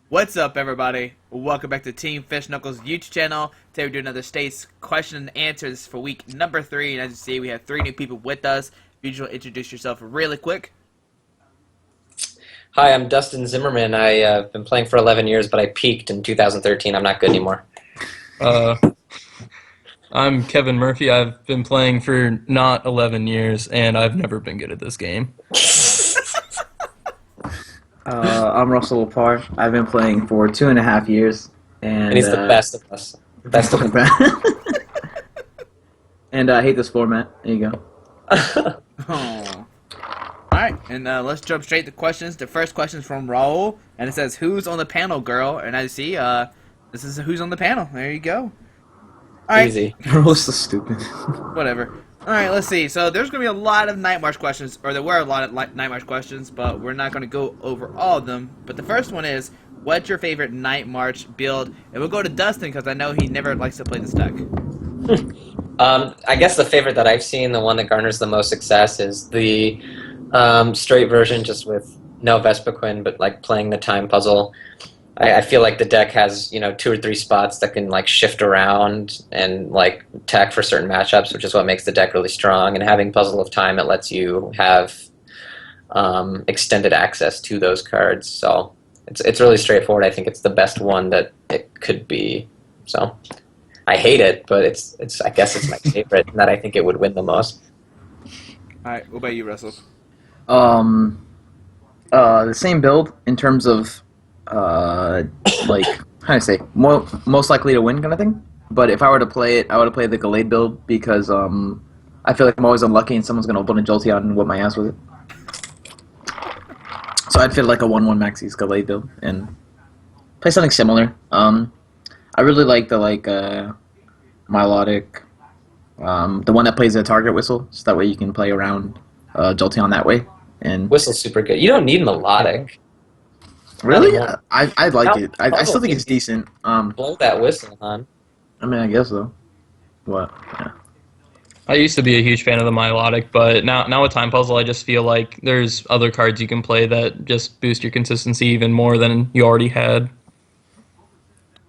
What's up, everybody? Welcome back to Team Fish Knuckles YouTube channel. Today we're doing another state's question and answers for week number 3. And as you see, we have 3 new people with us. If you want to introduce yourself really quick. Hi, I'm Dustin Zimmerman. I've been playing for 11 years, but I peaked in 2013. I'm not good anymore. Uh, I'm Kevin Murphy. I've been playing for not 11 years, and I've never been good at this game. I'm Russell Lepar. I've been playing for 2.5 years, And he's the best of us. Best of and I hate this format. There you go. Oh. Alright, and let's jump straight to questions. The first question is from Raul, and it says, "Who's on the panel, girl?" And as you see, this is who's on the panel. There you go. Alright, Easy. We're so stupid. whatever. Alright, let's see. So there's going to be a lot of Night March questions, or there were a lot of Night March questions, but we're not going to go over all of them. But the first one is, what's your favorite Night March build? And we'll go to Dustin, because I know he never likes to play this deck. I guess the favorite that I've seen, the one that garners the most success, is the straight version, just with no Vespiquen, but like playing the time puzzle. I feel like the deck has 2 or 3 spots that can like shift around and like attack for certain matchups, which is what makes the deck really strong. And having Puzzle of Time, it lets you have extended access to those cards. So it's really straightforward. I think it's the best one that it could be. So I hate it, but I guess it's my favorite, and that I think it would win the most. Alright, what about you, Russell? The same build in terms of like how do I say most likely to win kind of thing. But if I were to play it, I would play the Gallade build because I feel like I'm always unlucky and someone's gonna open a Jolteon and whip my ass with it. So I'd feel like a 1/1 Maxis Gallade build and play something similar. I really like the Milotic, the one that plays a target whistle, so that way you can play around Jolteon that way. And Whistle's super good. You don't need melodic. really, Not I like it. I still think it's decent. Blow that whistle, hon. I mean, I guess so. What? Yeah. I used to be a huge fan of the Milotic, but now with Time Puzzle, I just feel like there's other cards you can play that just boost your consistency even more than you already had.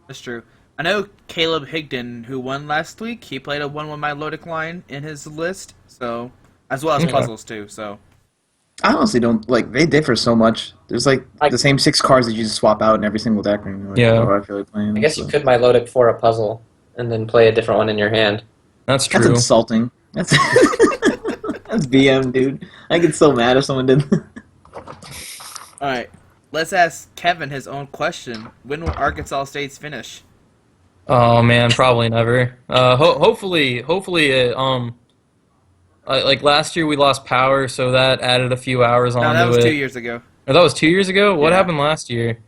That's true. I know Caleb Higdon, who won last week, he played a 1/1 Milotic line in his list, so as well as Okay. puzzles too, so I honestly don't like. They differ so much. There's like I- the same 6 cards that you just swap out in every single deck. And, like, Yeah. I feel like playing. I guess you could Milotic for a puzzle and then play a different one in your hand. That's That's true. insulting. That's that's BM, dude. I get so mad if someone did. alright. Let's ask Kevin his own question. When will Arkansas State's finish? Oh man, probably never. Hopefully, like last year we lost power, so that added a few hours No, onto that was it. 2 years ago. Or that was 2 years ago. What Yeah. happened last year?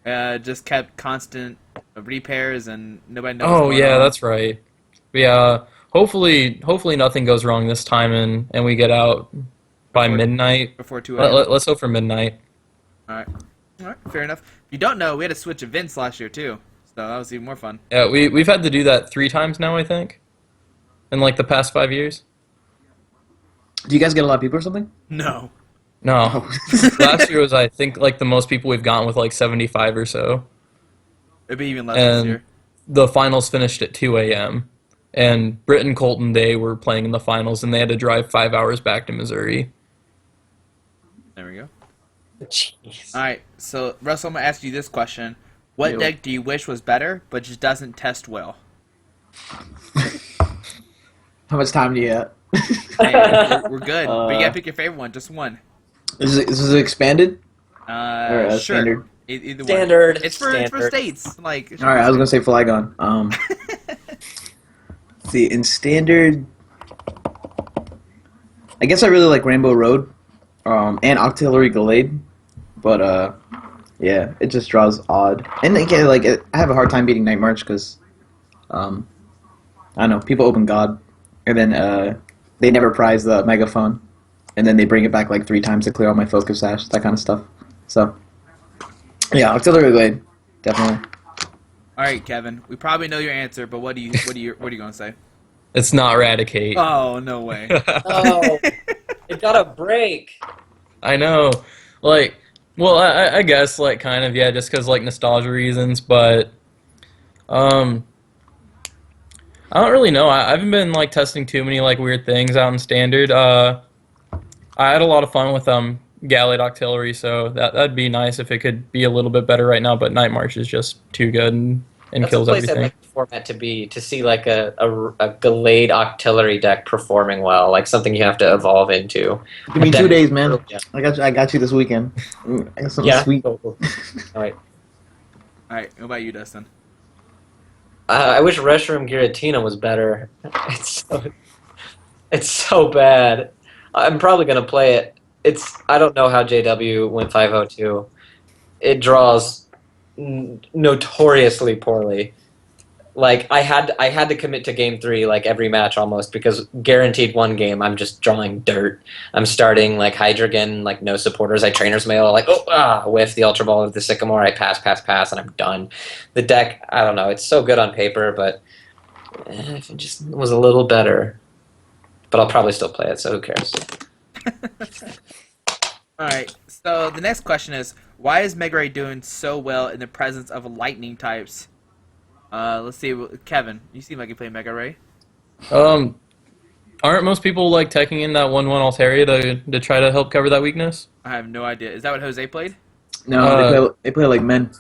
Just kept constant repairs and nobody knows. Oh what's going yeah, on. that's right. But yeah, hopefully nothing goes wrong this time and we get out by Before- midnight. Before 2 a.m. Let's hope for midnight. Alright. Alright, fair enough. If you don't know, we had to switch events last year too, so that was even more fun. Yeah, we've had to do that 3 times now, I think, in like the past 5 years. Do you guys get a lot of people or something? No. No, last year was I think like the most people we've gotten with like 75 or so. It'd be even less this And year. the finals finished at 2 a.m. And Britt and Colton Day were playing in the finals, and they had to drive 5 hours back to Missouri. There we go. Jeez. Alright, so Russell, I'm gonna ask you this question. What Yo. deck do you wish was better, but just doesn't test well? How much time do you have? Hey, we're good. But you gotta pick your favorite one, just one. Is this expanded? Or, Sure. standard? Either one. Standard. It's for Standard. states. Like. All right, I was gonna say Flygon. Let's see, in standard, I guess I really like Rainbow Road, and Octillery Gallade, but yeah, it just draws odd. And again, like I have a hard time beating Night March because, I don't know, people open God, and then they never prize the Megaphone, and then they bring it back like 3 times to clear all my Focus Sash, that kind of stuff. So, yeah, Octillery Gallade, definitely. All right, Kevin. We probably know your answer, but what are you gonna say? It's not Raticate. Oh, no way. Oh, it got a break. I know. Like, Well, I guess like kind of yeah, just because like nostalgia reasons, but um, I don't really know. I haven't been like testing too many like weird things out in standard. I had a lot of fun with Gallade Octillery, so that'd be nice if it could be a little bit better right now. But Night March is just too good and That's a kills place I'd everything. like the format to be, to see like a Gallade Octillery deck performing well, like something you have to evolve into. Give me A deck- 2 days, man. Yeah. I got you this weekend. I got something Yeah. sweet. Cool, cool. All right. All right, what about you, Dustin? I wish Reshiram Giratina was better. It's so bad. I'm probably gonna play it. I don't know how JW went 502. It draws notoriously poorly. Like I had to commit to game 3 like every match almost, because guaranteed one game I'm just drawing dirt. I'm starting like Hydreigon, like no supporters. I Trainer's Mail, like whiff the Ultra Ball of the Sycamore. I pass, and I'm done. The deck, I don't know. It's so good on paper, but if it just was a little better. But I'll probably still play it, so who cares? All right, so the next question is, why is Mega Ray doing so well in the presence of lightning types? Let's see, Kevin, you seem like you play Mega Ray. Aren't most people like teching in that 1/1 Altaria to try to help cover that weakness? I have no idea. Is that what Jose played? No, they play like men.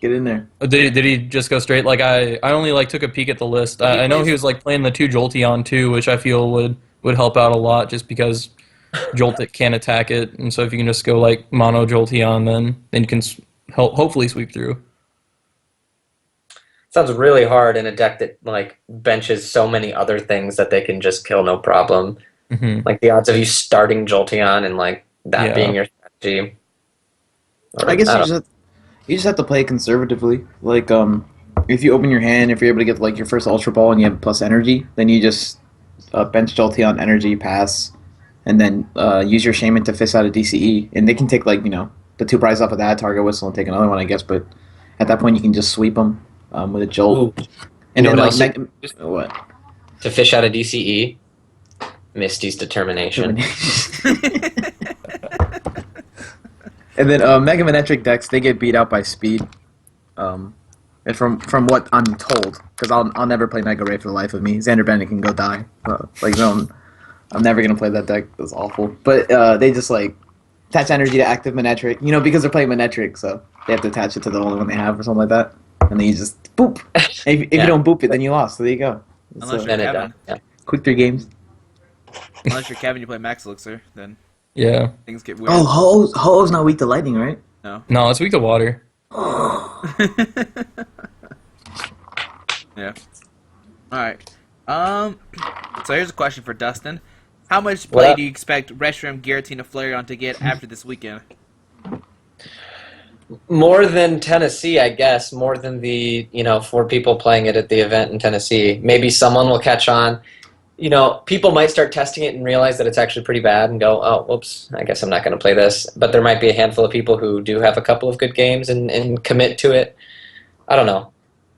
Get in there. Did he just go straight? Like I only like took a peek at the list. I know he was like playing the 2 Jolteon too, which I feel would help out a lot just because Joltik can't attack it, and so if you can just go like mono Jolteon, then you can hopefully sweep through. Sounds really hard in a deck that like benches so many other things that they can just kill no problem. Hmm. Like the odds of you starting Jolteon and like that Yeah. being your strategy. Or, I guess don't you just have to play conservatively. Like if you open your hand, if you're able to get like your first Ultra Ball and you have plus energy, then you just bench Jolteon energy, pass, and then use your Shaman to fish out a DCE, and they can take like the 2 prizes off of that, target whistle, and take another one, I guess. But at that point, you can just sweep them with a Jolt, Ooh. and You then know like what what? to fish out a DCE. Misty's determination. And then Mega Manetric decks, they get beat out by speed. And from what I'm told, because I'll never play Mega Ray for the life of me. Xander Bennett can go die. Like no, I'm never gonna play that deck. That's awful. But they just like attach energy to active Manetric. Because they're playing Manetric, so they have to attach it to the only one they have or something like that. And then you just boop. And if Yeah. you don't boop it, then you lost. So there you go. Unless So, you're Then it Kevin. yeah. quick 3 games. Unless you're Kevin, you play Max Elixir, then Yeah. things get weird. Oh, Ho-Oh's not weak to lightning, right? No, it's weak to water. Yeah. All right. So here's a question for Dustin: how much play What? do you expect Reshiram Giratina Flareon to get after this weekend? More than Tennessee, I guess. More than the 4 people playing it at the event in Tennessee. Maybe someone will catch on. People might start testing it and realize that it's actually pretty bad and go, oh, whoops, I guess I'm not going to play this. But there might be a handful of people who do have a couple of good games and commit to it. I don't know.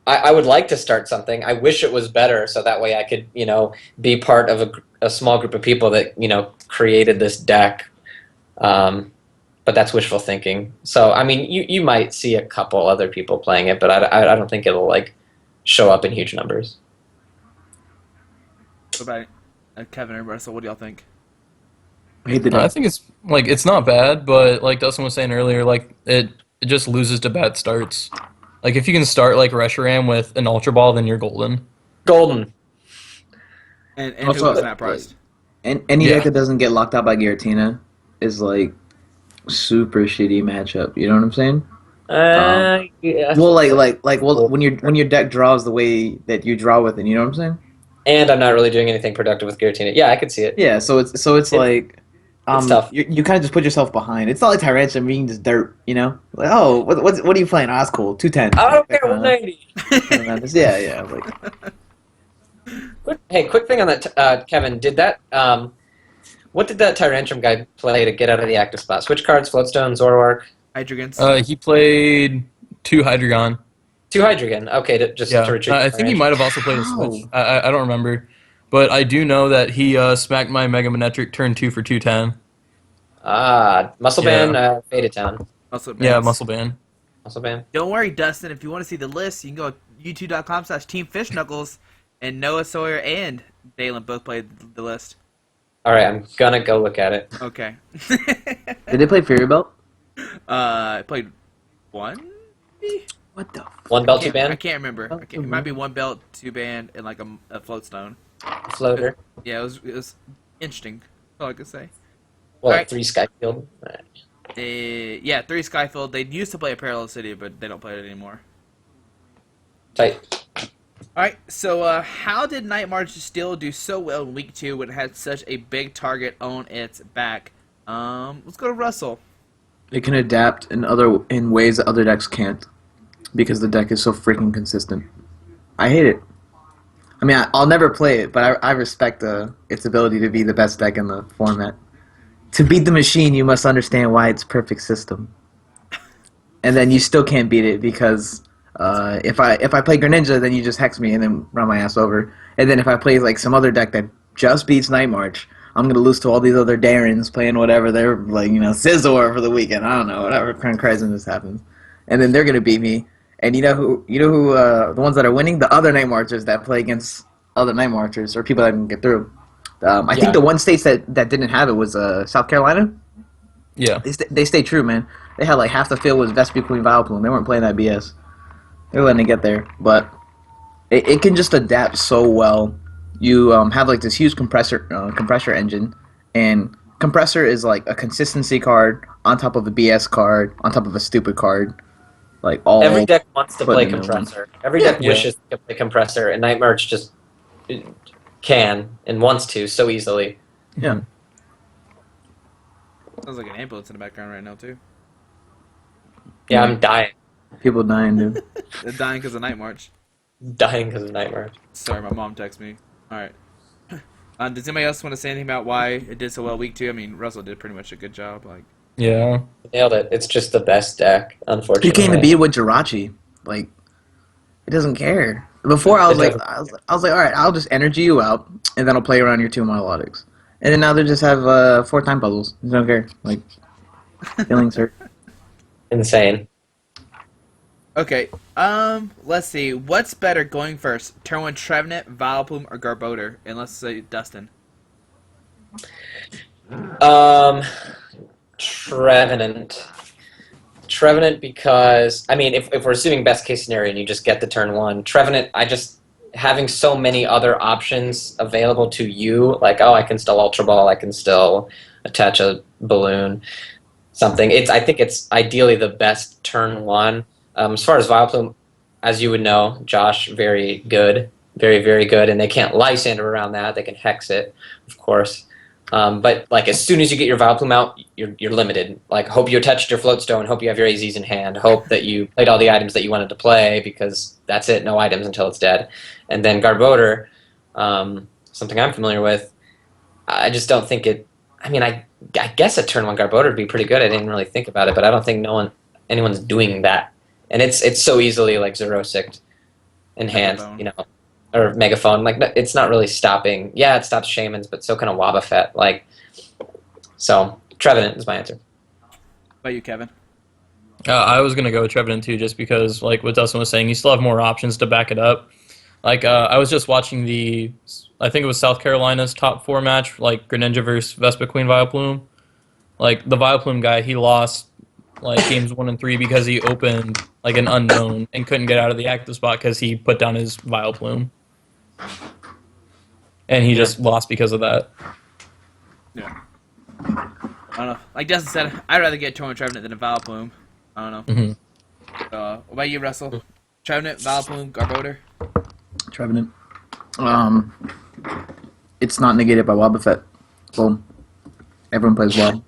I would like to start something. I wish it was better so that way I could, be part of a small group of people that, created this deck. But that's wishful thinking. So, I mean, you might see a couple other people playing it, but I don't think it'll, show up in huge numbers. What about Kevin and Russell? What do y'all think? I hate the I deck. think it's not bad, but like Dustin was saying earlier, like it just loses to bad starts. Like if you can start like Reshiram with an Ultra Ball, then you're golden. Golden. And who Also, was that priced? And any Yeah. deck that doesn't get locked out by Giratina is like super shitty matchup. You know what I'm saying? Yeah. Well, when your deck draws the way that you draw with it, you know what I'm saying? And I'm not really doing anything productive with Giratina. Yeah, I could see it. Yeah. So it's like, It's tough. You kind of just put yourself behind. It's not like Tyrantrum being just dirt. Like, oh, what are you playing? Oh, that's cool. 210. I don't care, 190. Yeah. Like, Quick thing on that, Kevin. Did that? What did that Tyrantrum guy play to get out of the active spot? Switch cards, Floatstone, Zoroark, Hydreigans. He played 2 Hydreigon. 2 Hydreigon. Okay, to Yeah, retreat. I think he might have also played a Wow. Switch. I don't remember, but I do know that he smacked my Mega Manetric turn 2 for 210. Muscle Yeah. Band, Faded Town. Also, Yeah, muscle band. Also ban. Don't worry, Dustin. If you want to see the list, you can go to youtube.com/teamfishknuckles, and Noah Sawyer and Dalen both played the list. All right, I'm gonna go look at it. Okay. Did they play Fury Belt? I played one. What the? One belt, two I ban, can't remember. It might be one belt, two band, and like a float stone. floater. Yeah, it was interesting. That's all I could say. Well, Alright. 3 Skyfield. Yeah, 3 Skyfield. They used to play a Parallel City, but they don't play it anymore. Tight. Alright, so how did Night March still do so well in week 2 when it had such a big target on its back? Let's go to Russell. It can adapt in ways that other decks can't, because the deck is so freaking consistent. I hate it. I mean, I'll never play it, but I respect its ability to be the best deck in the format. To beat the machine, you must understand why it's perfect system. And then you still can't beat it because if I play Greninja, then you just hex me and then run my ass over. And then if I play like some other deck that just beats Night March, I'm gonna lose to all these other Darrens playing whatever they're like, Scizor for the weekend. I don't know, whatever kind of craziness happens. And then they're gonna beat me. And you know who the ones that are winning? The other Night Marchers that play against other Night Marchers or people that can get through. I think the one state that didn't have it was South Carolina. Yeah. They stayed true, man. They had like half the field was Vespiquen Vileplume. They weren't playing that BS. They were letting it get there, but it can just adapt so well. You have like this huge compressor engine, and compressor is like a consistency card on top of a BS card on top of a stupid card, like all. Every deck wants to put play in there. compressor. Every deck Yeah. wishes to play compressor, and Night March just can and wants to so easily. Yeah. Sounds like an ambulance in the background right now, too. Yeah, I'm dying. People dying, dude. They're dying because of Night March. Dying because of Night March. Sorry, my mom texted me. Alright. Does anybody else want to say anything about why it did so well week 2? I mean, Russell did pretty much a good job. Like, Yeah. Nailed it. It's just the best deck, unfortunately. You can't even beat it with Jirachi. Like, it doesn't care. Before I was like, all right, I'll just energy you out, and then I'll play around your 2 Monolithics. And then now they just have 4 time puzzles. They don't care. Like, feelings hurt. Insane. okay. Let's see. What's better going first? Turn 1 Trevenant, Vileplume, or Garbodor? And let's say Dustin. Trevenant. Trevenant because, I mean, if we're assuming best case scenario and you just get the turn 1, Trevenant, having so many other options available to you, like, oh, I can still Ultra Ball, I can still attach a balloon, something. I think it's ideally the best turn 1. As far as Vileplume, as you would know, Josh, very good. Very, very good. And they can't Lysander around that. They can Hex it, of course. But like as soon as you get your Vileplume out, you're limited. Like hope you attached your Float Stone, hope you have your AZs in hand, hope that you played all the items that you wanted to play because that's it, no items until it's dead. And then Garbodor, something I'm familiar with, I just don't think it. I mean, I guess a turn 1 Garbodor would be pretty good. I didn't really think about it, but I don't think anyone's doing that. And it's so easily like Zerosic in hand, Megaphone. Or Megaphone. Like it's not really stopping. Yeah, it stops Shamans, but so kind of Wobbuffet. Like, so Trevenant is my answer. What about you, Kevin? I was gonna go with Trevenant too, just because, like what Dustin was saying, you still have more options to back it up. Like I was just watching I think it was South Carolina's top 4 match, like Greninja versus Vespiquen Vileplume. Like the Vileplume guy, he lost like games 1 and 3 because he opened like an unknown and couldn't get out of the active spot because he put down his Vileplume, and he just lost because of that. Yeah. I don't know. Like Dustin said, I'd rather get Torn Trevenant than a Vileplume. I don't know. Mm-hmm. What about you, Russell? Trevenant, Vileplume, Garbodor? Trevenant. It's not negated by Wobbuffet. Boom. Everyone plays Wob.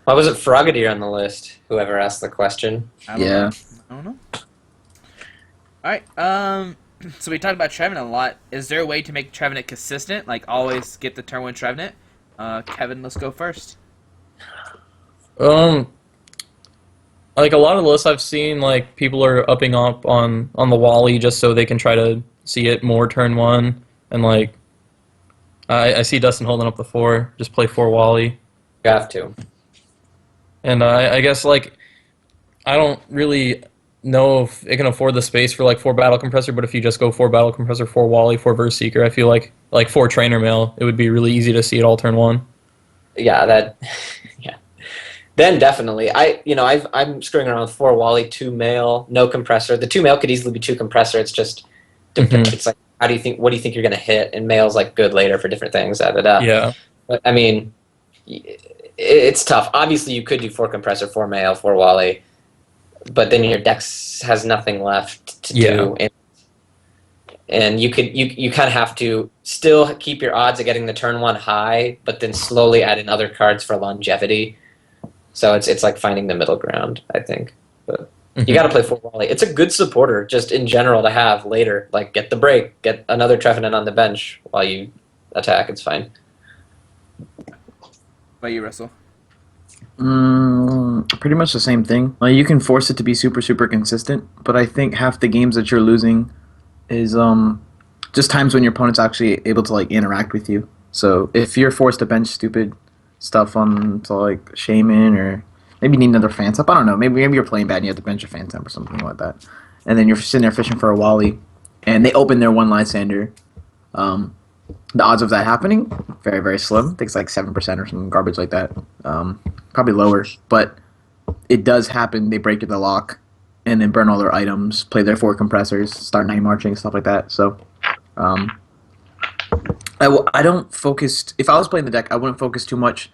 Why was it Frogadier on the list? Whoever asked the question. I don't Yeah. know. I don't know. Alright, so we talked about Trevenant a lot. Is there a way to make Trevenant consistent? Like, always get the turn 1 Trevenant? Kevin, let's go first. Like a lot of lists I've seen, like people are upping up on the Wally just so they can try to see it more turn 1, and like I see Dustin holding up the 4. Just play 4 Wally. You have to. And I guess like I don't really know if it can afford the space for like 4 Battle Compressor, but if you just go 4 Battle Compressor, 4 Wally, 4 Verse Seeker, I feel like 4 Trainer Mail, it would be really easy to see it all turn 1. Yeah, that. Yeah. Then definitely, I'm screwing around with 4 Wally, 2 Mail, no compressor. The 2 Mail could easily be 2 compressor. It's just, Mhm. it's like, what do you think you're gonna hit? And Mail's like good later for different things. Da da da. Yeah. But I mean, it's tough. Obviously, you could do 4 compressor, 4 Mail, 4 Wally, but then your deck has nothing left to Yeah. do. And you kind of have to still keep your odds of getting the turn 1 high, but then slowly add in other cards for longevity. So it's like finding the middle ground, I think. But you got to play 4 Wally. It's a good supporter, just in general, to have later. Like, get the break, get another Trevenant on the bench while you attack. It's fine. About you, Russell? Pretty much the same thing. Like, you can force it to be super, super consistent, but I think half the games that you're losing is just times when your opponent's actually able to like interact with you. So if you're forced to bench stupid stuff on to like Shaman, or maybe you need another fan up, I don't know. Maybe you're playing bad and you have to bench a fan or something like that. And then you're sitting there fishing for a Wally, and they open their one Lysander. The odds of that happening, very, very slim. I think it's like 7% or some garbage like that. Probably lower, but it does happen. They break the lock, and then burn all their items, play their 4 compressors, start night marching, stuff like that. So, I don't focus. If I was playing the deck, I wouldn't focus too much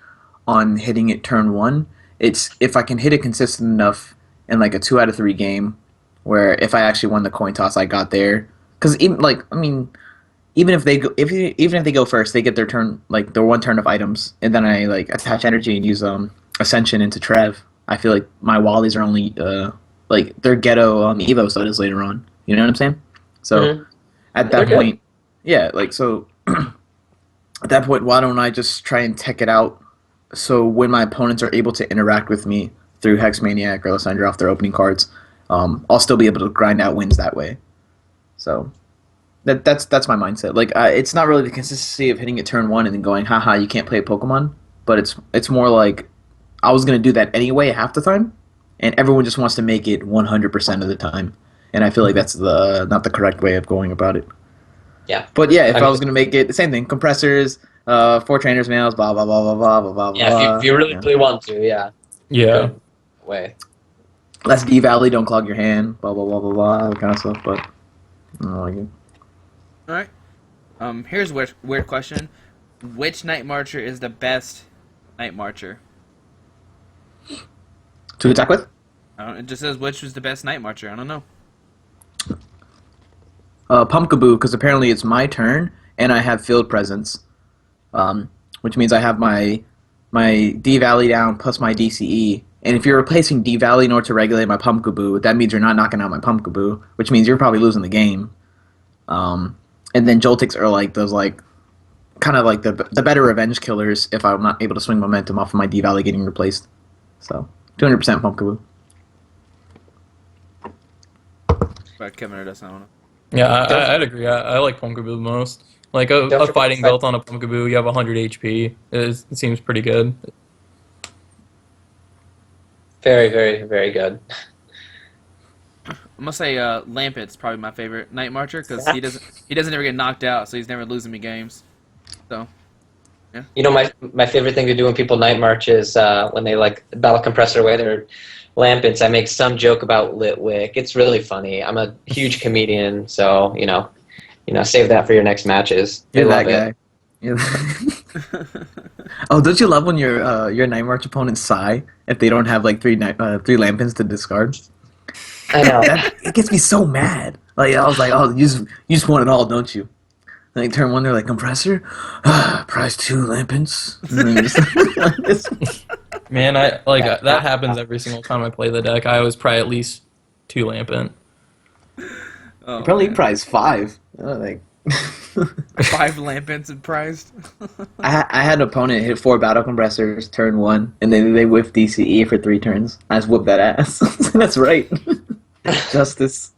on hitting it turn 1. It's if I can hit it consistent enough in like a 2 out of 3 game, where if I actually won the coin toss, I got there. Because even if they go, even if they go first, they get their turn, like their 1 turn of items, and then I like attach energy and use Ascension into Trev. I feel like my Wallies are only like they're ghetto on the Evo studies later on. You know what I'm saying? So at that They're point, yeah, like so at that point, why don't I just try and tech it out so when my opponents are able to interact with me through Hex Maniac or Lysandra off their opening cards, I'll still be able to grind out wins that way. So that's my mindset. Like it's not really the consistency of hitting it turn 1 and then going, haha, you can't play a Pokemon, but it's more like I was gonna do that anyway half the time, and everyone just wants to make it 100% of the time, and I feel like that's not the correct way of going about it. Yeah. But yeah, if I I mean- was gonna make it the same thing, compressors, 4 trainers males, blah blah blah blah blah blah blah. Yeah, if you really, yeah. really want to, yeah. Yeah. Good way. Less D Valley, don't clog your hand, blah blah blah blah blah, that kind of stuff. But I don't like it. All right. Here's a weird question: which Night Marcher is the best Night Marcher? To attack with? It just says which was the best Night Marcher. I don't know. Pumpkaboo, because apparently it's my turn and I have field presence, which means I have my D Valley down plus my DCE. And if you're replacing D Valley in order to regulate my Pumpkaboo, that means you're not knocking out my Pumpkaboo, which means you're probably losing the game. And then Joltics are like those kind of like the better revenge killers if I'm not able to swing momentum off of my D Valley getting replaced. So 200% Pumpkaboo. But Kevin or doesn't know. Yeah, I'd agree. I like Pumpkaboo the most. Like a forget fighting the belt on a Pumpkaboo, you have 100 HP. It seems pretty good. Very, very, very good. I'm gonna say Lampett's probably my favorite Night Marcher because he doesn't ever get knocked out, so he's never losing me games. So You know, my favorite thing to do when people night march is when they like battle compressor away their lampants. I make some joke about Litwick. It's really funny. I'm a huge comedian, so save that for your next matches. They You're love that it. guy. Yeah. Oh, don't you love when your Night March opponents sigh if they don't have like three Lampins to discard? I know. It gets me so mad. Like I was like, oh, you just want it all, don't you? Like turn 1, they're like compressor, prize 2 Lampins. And then just- Man, that happens every single time I play the deck. I always pry at least 2 Lampent. oh, Apparently, man. prize 5. Like 5 Lampents and prized. I had an opponent hit 4 battle compressors turn 1, and then they whiff DCE for 3 turns. I just whooped that ass. That's right. Justice.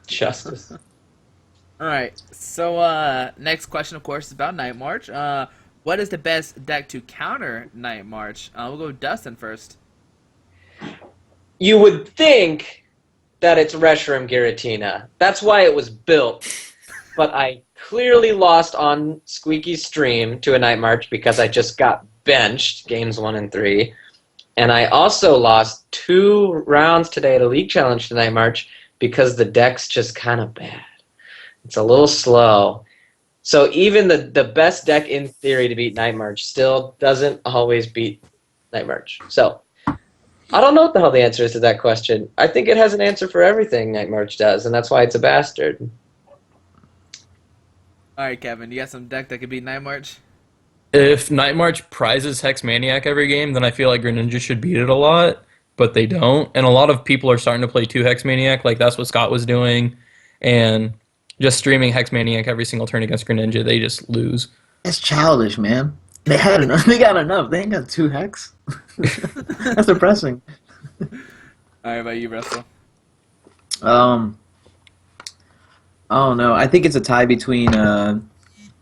Justice. All right. So next question, of course, is about Night March. What is the best deck to counter Night March? We'll go with Dustin first. you would think that it's Reshiram Giratina. That's why it was built. But I clearly lost on Squeaky's stream to a Night March because I just got benched games 1 and 3. And I also lost 2 rounds today at a League Challenge to Night March because the deck's just kind of bad. It's a little slow. So even the best deck in theory to beat Night March still doesn't always beat Night March. So I don't know what the hell the answer is to that question. I think it has an answer for everything Night March does, and that's why it's a bastard. All right, Kevin, you got some deck that could beat Night March? If Night March prizes Hex Maniac every game, then I feel like Greninja should beat it a lot, but they don't. And a lot of people are starting to play 2 Hex Maniac, like that's what Scott was doing, and just streaming Hex Maniac every single turn against Greninja, they just lose. It's childish, man. They had enough. They got enough. They ain't got 2 hex. That's depressing. All right, about you, Russell. I don't know. I think it's a tie between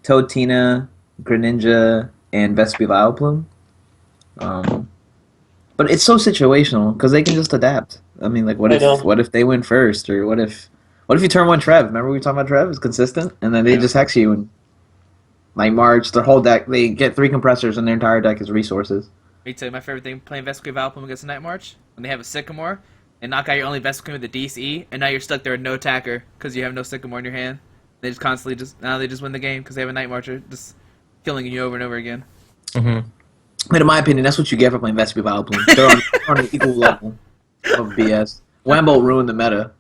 Toadtina, Greninja, and Vespi Vileplume. But it's so situational because they can just adapt. I mean, like, what if they win first, or what if you turn 1 Trev? Remember we were talking about Trev? It's consistent, and then they just hex you and like March. Their whole deck, they get 3 compressors, and their entire deck is resources. Let me tell you my favorite thing playing Vesquy Vileplume against Night March when they have a Sycamore and knock out your only Vesquy with a DC, and now you're stuck there with no attacker because you have no Sycamore in your hand. They just constantly now they just win the game because they have a Night Marcher just killing you over and over again. Mm-hmm. But in my opinion, that's what you get for playing Vespi Vileplume. They're on an equal level of BS. Wambo ruined the meta.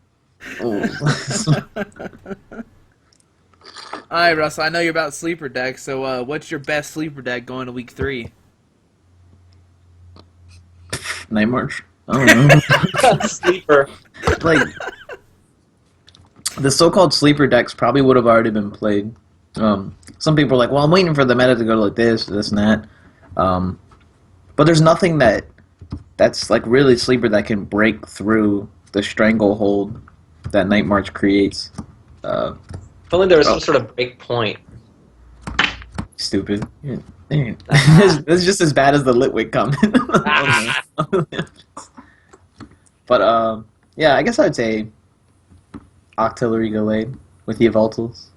All right, Russell, I know you're about sleeper deck, so what's your best sleeper deck going to week 3? Night March? I don't know. Sleeper. Like, the so-called sleeper decks probably would have already been played. Some people are like, well, I'm waiting for the meta to go like this and that. But there's nothing that's like really sleeper that can break through the stranglehold that Night March creates. If only there was some sort of break point. Stupid. Yeah. It's just as bad as the Litwick comment. But yeah, I guess I'd say Octillery Gallade with the Evoltals.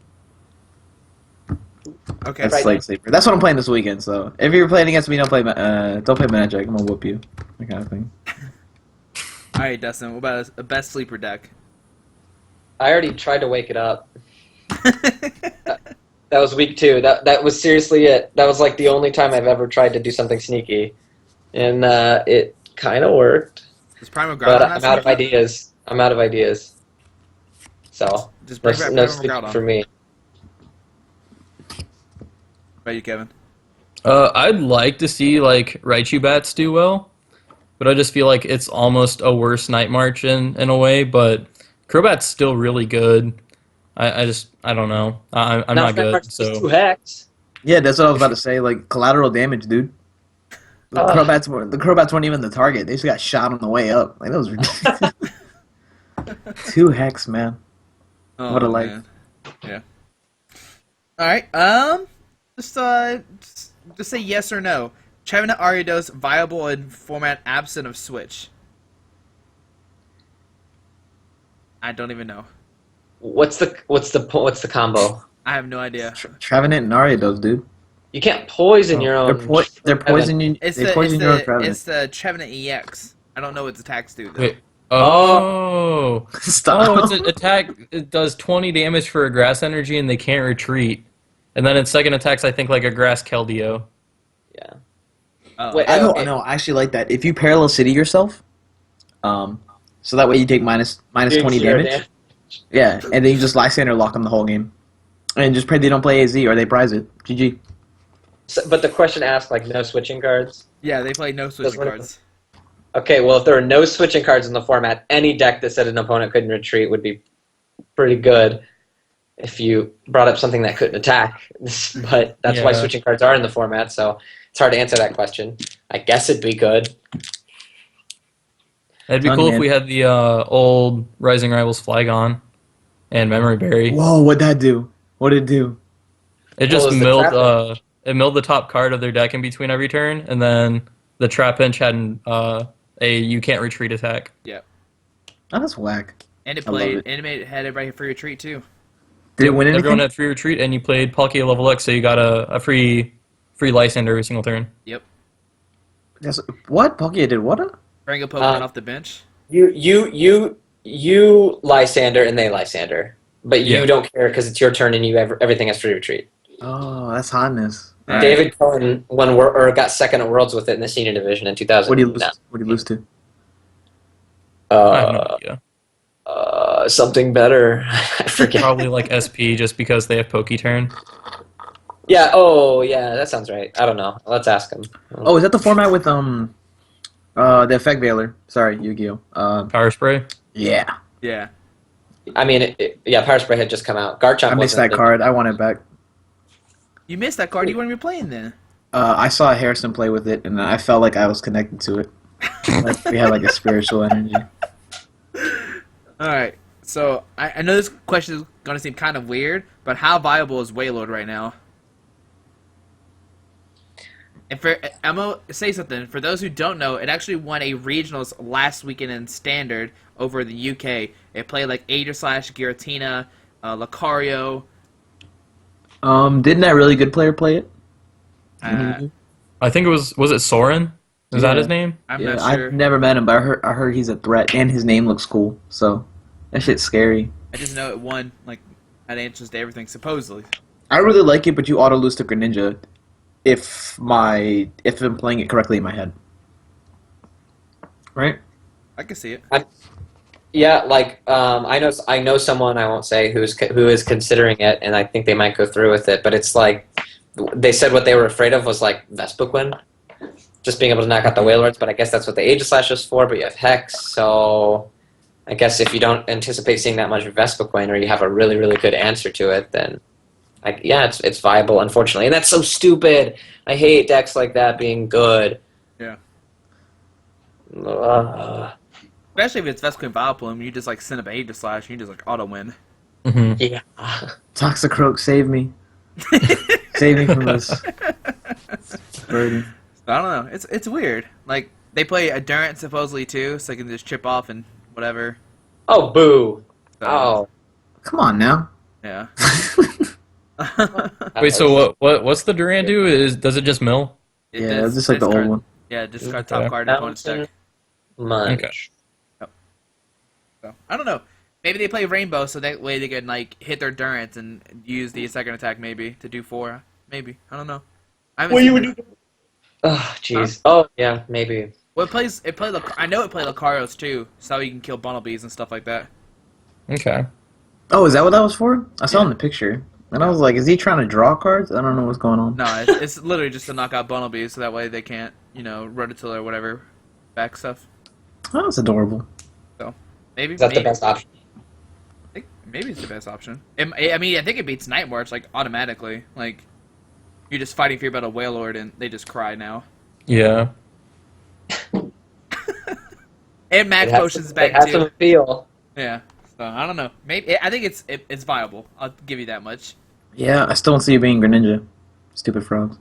Okay. That's Right. like sleeper. That's what I'm playing this weekend. So if you're playing against me, don't play Magic. I'm gonna whoop you. That kind of thing. All right, Dustin, what about a best sleeper deck? I already tried to wake it up. That was week 2. That was seriously it. That was like the only time I've ever tried to do something sneaky, and it kind of worked. Is Primal But Groudon I'm out of ideas. So Just bring back no Primal sleep Groudon. for me. What about you, Kevin? I'd like to see like Raichu Bats do well, but I just feel like it's almost a worse Night March in a way. But Crobat's still really good. I don't know. I'm not good. So 2 hex. Yeah, that's what I was about to say. Like collateral damage, dude. The Crobats weren't even the target. They just got shot on the way up. Like that was ridiculous. 2 hex, man. Oh, What a life. man. Yeah. All right. Just say yes or no. Trevenant Ariados viable in format absent of Switch. I don't even know. What's the combo? I have no idea. Trevenant and Ariados, dude. You can't poison your own. They're poisoning. It's They the poison your own Trevenant. it's the Trevenant EX. I don't know what its attacks do though. wait. Oh. Stop. Oh, it's an attack. It does 20 damage for a grass energy, and they can't retreat. And then its second attack's, I think, like a grass Keldeo. Yeah. Oh. Wait, I okay. know. I actually like that. If you parallel city yourself, so that way you take minus 20 Zero damage. Yeah, and then you just Lysander lock them the whole game, and just pray they don't play AZ or they prize it. GG. So, but the question asked like no switching cards. Yeah, they play no switching what it cards. Okay, well if there are no switching cards in the format, any deck that said an opponent couldn't retreat would be pretty good. If you brought up something that couldn't attack, but that's why Yeah. switching cards are in the format, so it's hard to answer that question. I guess it'd be good. It'd be Fun, cool if man. we had the old Rising Rivals Flygon and Memory Berry. Whoa, what'd that do? What did it do? It just What was the milled trap it milled the top card of their deck in between every turn, and then the Trapinch had a you can't retreat attack. Yeah. Oh, that's whack. And it I love played, it. and it had everybody free retreat too. Did it win anything? Everyone had free retreat, and you played Palkia level X, so you got a free Lysander every single turn. Yep. What? Palkia did what? Bring a Pokemon off the bench. You Lysander and they Lysander, but you Yeah. don't care because it's your turn and everything has free retreat. Oh, that's hotness. Right. David Cohen got second at Worlds with it in the senior division in 2000. What do you lose? What do you lose to? I have no idea. Something better. I forget. Probably like SP, just because they have Poke Turn. Yeah. Oh, yeah. That sounds right. I don't know. Let's ask him. Oh, is that the format with the Effect Veiler? Sorry, Yu-Gi-Oh. Power Spray. Yeah. Yeah. I mean, yeah. Power Spray had just come out. Garchomp. I missed that card. I want it back. You missed that card. You weren't even playing then. I saw Harrison play with it, and I felt like I was connected to it. Like we had like a spiritual energy. All right. So I know this question is going to seem kind of weird, but how viable is Wailord right now? And I'm gonna say something. For those who don't know, it actually won a regionals last weekend in Standard over the UK. It played like Aegislash, Giratina, Lucario. Didn't that really good player play it? I think it was it Soren? Is that Yeah. his name? I'm Yeah, not sure. I've never met him, but I heard he's a threat, and his name looks cool. So that shit's scary. I just know it won. Like, had answers to everything supposedly. I really like it, but you auto lose to Greninja if I'm playing it correctly in my head. Right? I can see it. Yeah, like I know someone, I won't say who is considering it, and I think they might go through with it. But it's like they said what they were afraid of was like Vespiquen, just being able to knock out the Wailords. But I guess that's what the Aegislash is for. But you have Hex, so I guess if you don't anticipate seeing that much Vespiquen, or you have a really really good answer to it, then it's viable. Unfortunately, and that's so stupid. I hate decks like that being good. Yeah. Uh, Especially if it's Vesquin Vileplume, you just like send up Aegislash and you just like auto win. Hmm. yeah. Toxicroak, save me. Save me from this burden. So I don't know. It's weird. Like they play Endurance supposedly too, so they can just chip off and whatever. Oh boo. So, Oh. Come on now. yeah. Wait, so what's the Durant do? Does it just mill? It Yeah, does just like the old discard- one. Yeah, discard Okay. top card in opponent's deck. Munch. Okay. So I don't know. Maybe they play Rainbow so that way they can like hit their Durance and use the second attack maybe to do 4. Maybe I don't know. I haven't seen it. Oh, jeez. Oh, yeah, maybe. Well, I know it played Lucario's too, so you can kill Bunnelbees and stuff like that. Okay. Oh, is that what that was for? I saw Yeah. in the picture, and I was like, is he trying to draw cards? I don't know what's going on. No, it's literally just to knock out Bunnelbees so that way they can't, Rototill or whatever back stuff. Oh, that's adorable. Maybe Is that the maybe, best option? I think maybe it's the best option. I mean, I think it beats Night March like automatically. Like you're just fighting for your battle Wailord and they just cry now. Yeah. And Max Potion's back It has too. some appeal. Yeah. So I don't know. Maybe I think it's viable. I'll give you that much. Yeah, I still don't see you being Greninja. Stupid frogs.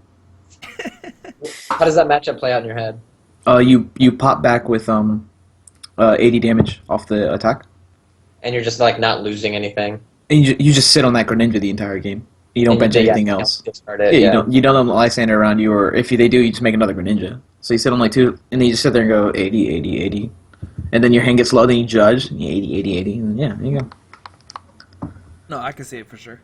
How does that matchup play out in your head? You pop back with 80 damage off the attack, And you're just like not losing anything. and you just sit on that Greninja the entire game. You don't And bench you- anything yeah, else. Discard it, Yeah, you don't have Lysander around you, or if they do, you just make another Greninja. So you sit on like 2, and then you just sit there and go 80, 80, 80. And then your hand gets low, then you judge, and you 80, 80, 80, and yeah, there you go. No, I can see it for sure.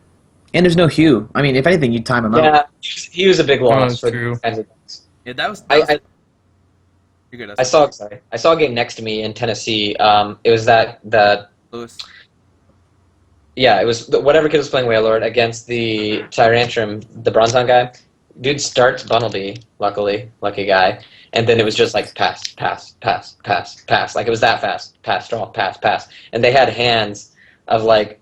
And there's no Hue. I mean, if anything, you time him out. Yeah, he was a big loss that's for true. these kinds of things. Yeah, that was. I You're good. I saw a game next to me in Tennessee. It was the Lewis. yeah, it was whatever kid was playing Wailord against the Tyrantrum, the Bronzong guy. Dude starts Bunnelby, lucky guy, and then it was just like pass, pass, pass, pass, pass. Like it was that fast. Pass, draw, pass, pass. And they had hands of like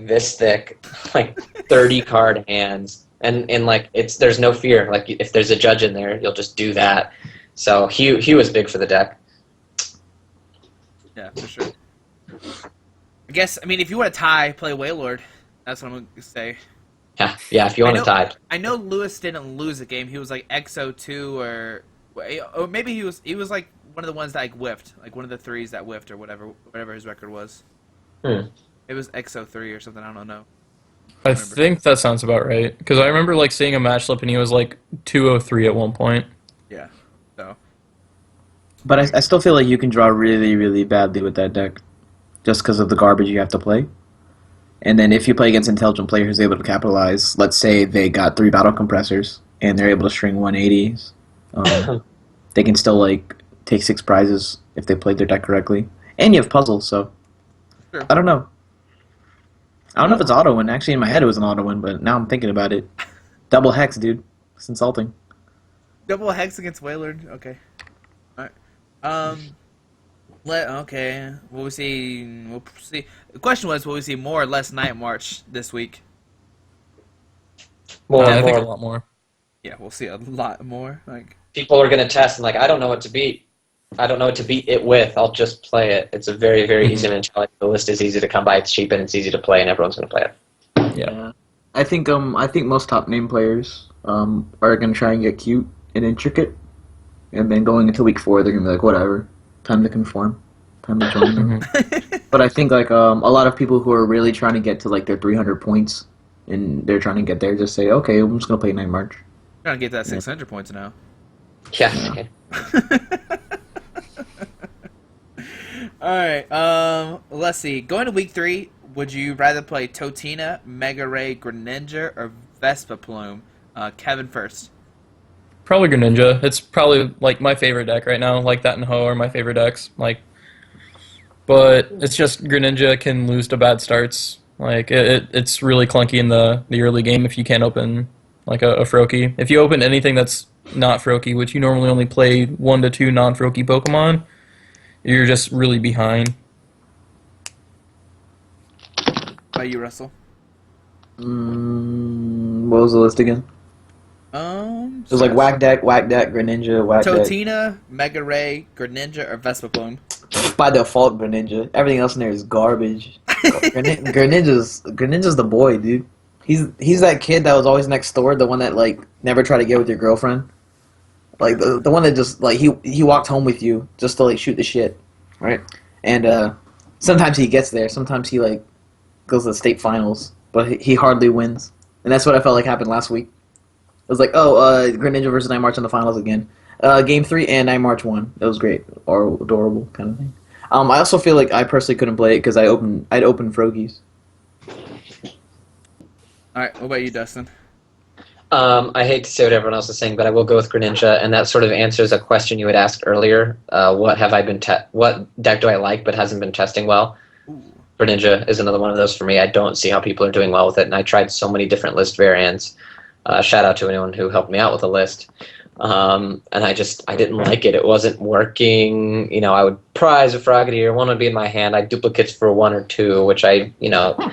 this thick, like 30 card hands. And like there's no fear. Like if there's a judge in there, you'll just do that. So he was big for the deck. Yeah, for sure. I guess. I mean, if you want to tie, play Wailord. That's what I'm gonna say. Yeah. If you want to tie. I know Lewis didn't lose a game. He was like XO2 or maybe he was like one of the ones that like whiffed, like one of the threes that whiffed or whatever his record was. Hmm. It was XO3 or something. I don't know. I remember. think that sounds about right. Because I remember like seeing a match slip and he was like 203 at one point. Yeah. So But I still feel like you can draw really, really badly with that deck, just because of the garbage you have to play. And then if you play against intelligent player who's able to capitalize, let's say they got 3 battle compressors and they're able to string 180s, they can still like take 6 prizes if they played their deck correctly. And you have puzzles, so Sure. I don't know. I don't know if it's auto win. Actually, in my head it was an auto win, but now I'm thinking about it. Double hex, dude. It's insulting. double hex against Waylord. Okay. All right. Okay. Will we see? We'll see. The question was, will we see more or less Night March this week? More Yeah, I and think more a lot more. Yeah, we'll see a lot more. Like, people are going to test and like, I don't know what to beat. I don't know what to beat it with. I'll just play it. It's a very, very easy mentality. The list is easy to come by. It's cheap and it's easy to play, and everyone's going to play it. Yeah. I think most top name players are gonna try and get cute and intricate, and then going into week 4 they're gonna be like, whatever, time to conform, time to join them. But I think like a lot of people who are really trying to get to like their 300 points and they're trying to get there just say, okay, I'm just gonna play Night March. trying to get that 600 points now. Yeah. Okay. All right. Let's see. Going to week 3, would you rather play Totina, Mega Ray, Greninja, or Vespa Plume? Kevin first. Probably Greninja. It's probably like my favorite deck right now. Like that and Ho are my favorite decks. Like, but it's just Greninja can lose to bad starts. Like it's really clunky in the early game if you can't open like a Froakie. If you open anything that's not Froakie, which you normally only play 1 to 2 non-Froakie Pokemon, you're just really behind. How about you, Russell? What was the list again? It was like Whack Deck, Greninja, Whack Deck. Totina, Mega Ray, Greninja, or Vespa Plume? By default, Greninja. Everything else in there is garbage. Greninja's the boy, dude. He's that kid that was always next door, the one that like never tried to get with your girlfriend. Like the one that just like he walked home with you just to like shoot the shit, right? And sometimes he gets there, sometimes he like goes to the state finals, but he hardly wins. And that's what I felt like happened last week. It was like, Greninja versus Night March in the finals again. Game 3 and Night March won. It was great or adorable kind of thing. I also feel like I personally couldn't play it because I'd open Froakies. All right. What about you, Dustin? I hate to say what everyone else is saying, but I will go with Greninja, and that sort of answers a question you had asked earlier. What deck do I like but hasn't been testing well? Ooh. Greninja is another one of those for me. I don't see how people are doing well with it, and I tried so many different list variants. Shout out to anyone who helped me out with the list. And I didn't like it. It wasn't working. You know, I would prize a Frogadier, one would be in my hand. I had duplicates for 1 or 2, which I know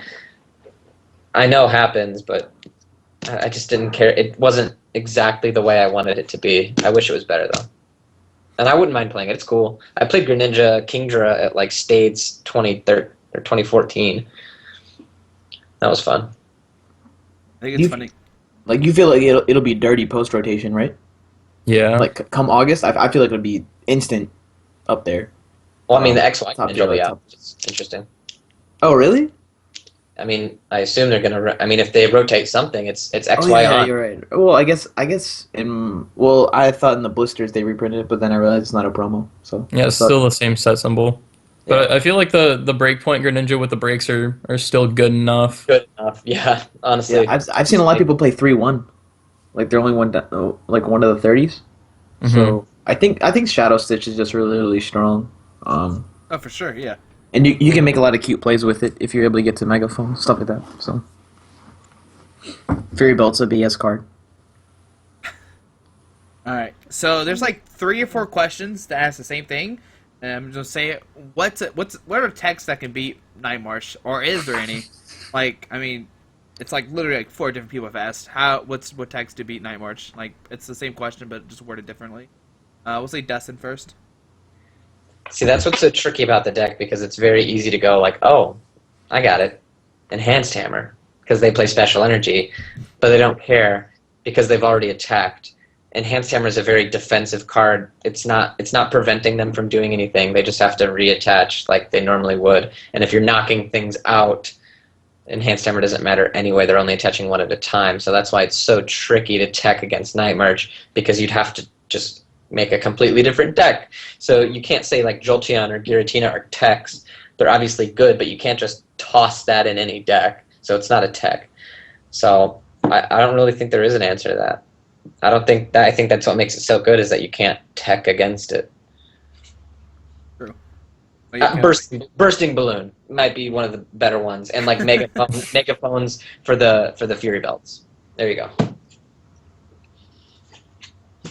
happens, but I just didn't care. It wasn't exactly the way I wanted it to be. I wish it was better, though. And I wouldn't mind playing it. It's cool. I played Greninja Kingdra at, like, States 2013 or 2014. That was fun. I think it's funny. Like you feel like it'll be dirty post rotation, right? Yeah. Like come August, I feel like it'll be instant up there. Well, I mean, the XY Top Ninja will be tier, out, which is interesting. Oh really? I mean, I assume they're going to... I mean, if they rotate something, it's XY Oh yeah, on. you're right. Well, I guess I thought in the blisters they reprinted it, but then I realized it's not a promo. So Yeah, it's I thought- still the same set symbol. But I feel like the breakpoint Greninja with the breaks are still good enough. Good enough. Yeah, honestly. Yeah, I've seen a lot of people play 3-1, like they're only one of the 30s. So I think Shadow Stitch is just really really strong. Oh, for sure. Yeah. And you can make a lot of cute plays with it if you're able to get to Megaphone, stuff like that. So Fury Belt's a BS card. All right. So there's like 3 or 4 questions that ask the same thing. And I'm just saying, what are texts that can beat Night March, or is there any? Like, I mean, it's like literally like 4 different people have asked what text to beat Night March. Like, it's the same question but just worded differently. We'll say Dustin first. See, that's what's so tricky about the deck, because it's very easy to go like, oh, I got it. Enhanced Hammer, because they play Special Energy, but they don't care because they've already attacked. Enhanced Hammer is a very defensive card. It's not preventing them from doing anything. They just have to reattach like they normally would. And if you're knocking things out, Enhanced Hammer doesn't matter anyway. They're only attaching one at a time. So that's why it's so tricky to tech against Night March, because you'd have to just make a completely different deck. So you can't say like Jolteon or Giratina are techs. They're obviously good, but you can't just toss that in any deck. So it's not a tech. So I don't really think there is an answer to that. I don't think that. I think that's what makes it so good, is that you can't tech against it. True. Bursting Balloon might be one of the better ones, and like megaphones for the Fury Belts. There you go. All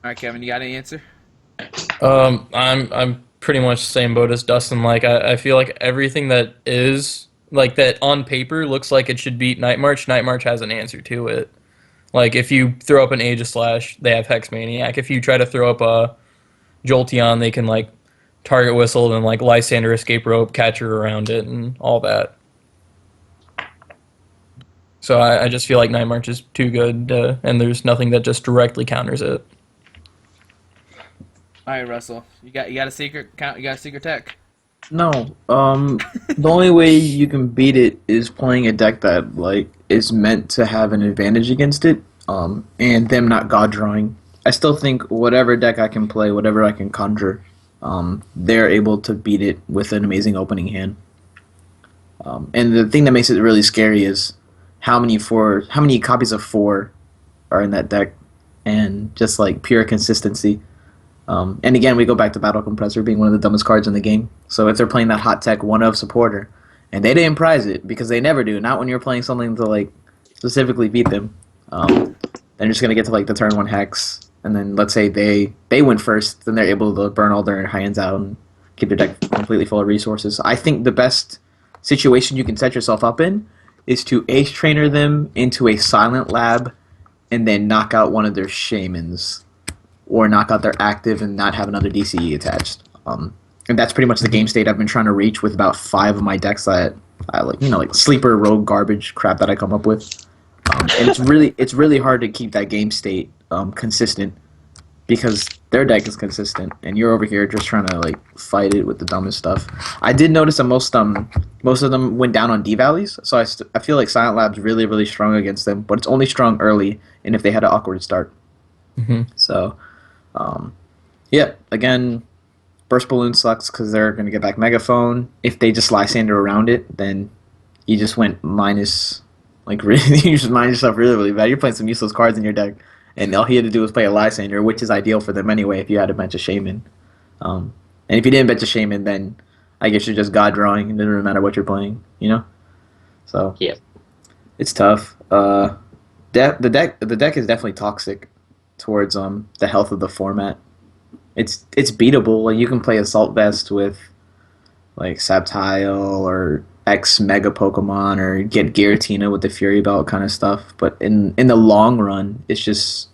right, Kevin, you got any answer? I'm pretty much the same boat as Dustin. Like I feel like everything that is like that on paper looks like it should beat Night March. Night March has an answer to it. Like, if you throw up an Aegislash, they have Hex Maniac. If you try to throw up a Jolteon, they can, like, Target Whistle and, like, Lysander Escape Rope, Catcher around it, and all that. So I just feel like Night March is too good, and there's nothing that just directly counters it. All right, Russell, you got a secret count? You got a secret tech? No. The only way you can beat it is playing a deck that like is meant to have an advantage against it. And them not god drawing. I still think whatever deck I can play, whatever I can conjure, they're able to beat it with an amazing opening hand. And the thing that makes it really scary is how many copies of 4 are in that deck, and just like pure consistency. And again, we go back to Battle Compressor being one of the dumbest cards in the game. So if they're playing that hot tech 1-of supporter, and they didn't prize it, because they never do, not when you're playing something to like specifically beat them, then you're just going to get to like the turn 1 Hex, and then let's say they win first, then they're able to burn all their high-ends out and keep their deck completely full of resources. I think the best situation you can set yourself up in is to Ace Trainer them into a Silent Lab and then knock out one of their Shamans, or knock out their active and not have another DCE attached. And that's pretty much the game state I've been trying to reach with about 5 of my decks that I like, like sleeper rogue garbage crap that I come up with. And it's really hard to keep that game state consistent, because their deck is consistent and you're over here just trying to like fight it with the dumbest stuff. I did notice that most of them went down on D-Valleys, so I feel like Silent Lab's really, really strong against them, but it's only strong early and if they had an awkward start. Mm-hmm. So yeah, again, Burst Balloon sucks because they're going to get back Megaphone. If they just Lysander around it, then you just went minus, like really, you just minus yourself really, really bad. You're playing some useless cards in your deck, and all he had to do was play a Lysander, which is ideal for them anyway if you had a bench of Shaman. And if you didn't bench a Shaman, then I guess you're just God drawing, and it doesn't matter what you're playing, you know? So Yeah. it's tough. The deck is definitely toxic towards the health of the format. It's beatable. Like, you can play Assault Vest with like Sabtile or X Mega Pokemon, or get Giratina with the Fury Belt kind of stuff. But in the long run, it's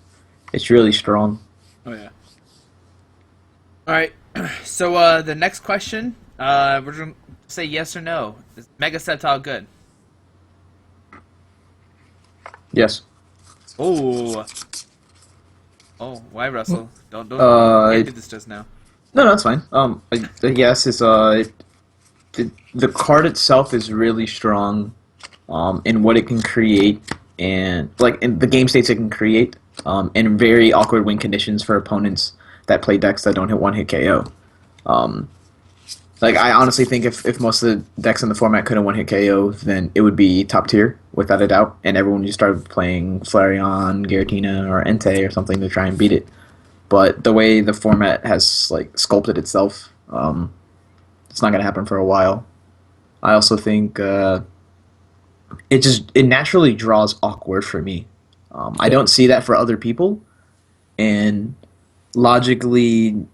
really strong. Oh yeah. All right. So the next question, we're gonna say yes or no. Is Mega Sceptile good? Yes. Oh. Oh, why, Russell? Don't you can't do this just now. No, that's fine. Yes, it's the card itself is really strong, in what it can create, and like in the game states it can create, in very awkward win conditions for opponents that play decks that don't hit one-hit KO. Like, I honestly think if most of the decks in the format couldn't one-hit KO, then it would be top tier, without a doubt, and everyone just started playing Flareon, Giratina, or Entei or something to try and beat it. But the way the format has like sculpted itself, it's not going to happen for a while. I also think it naturally draws awkward for me. I don't see that for other people, and logically,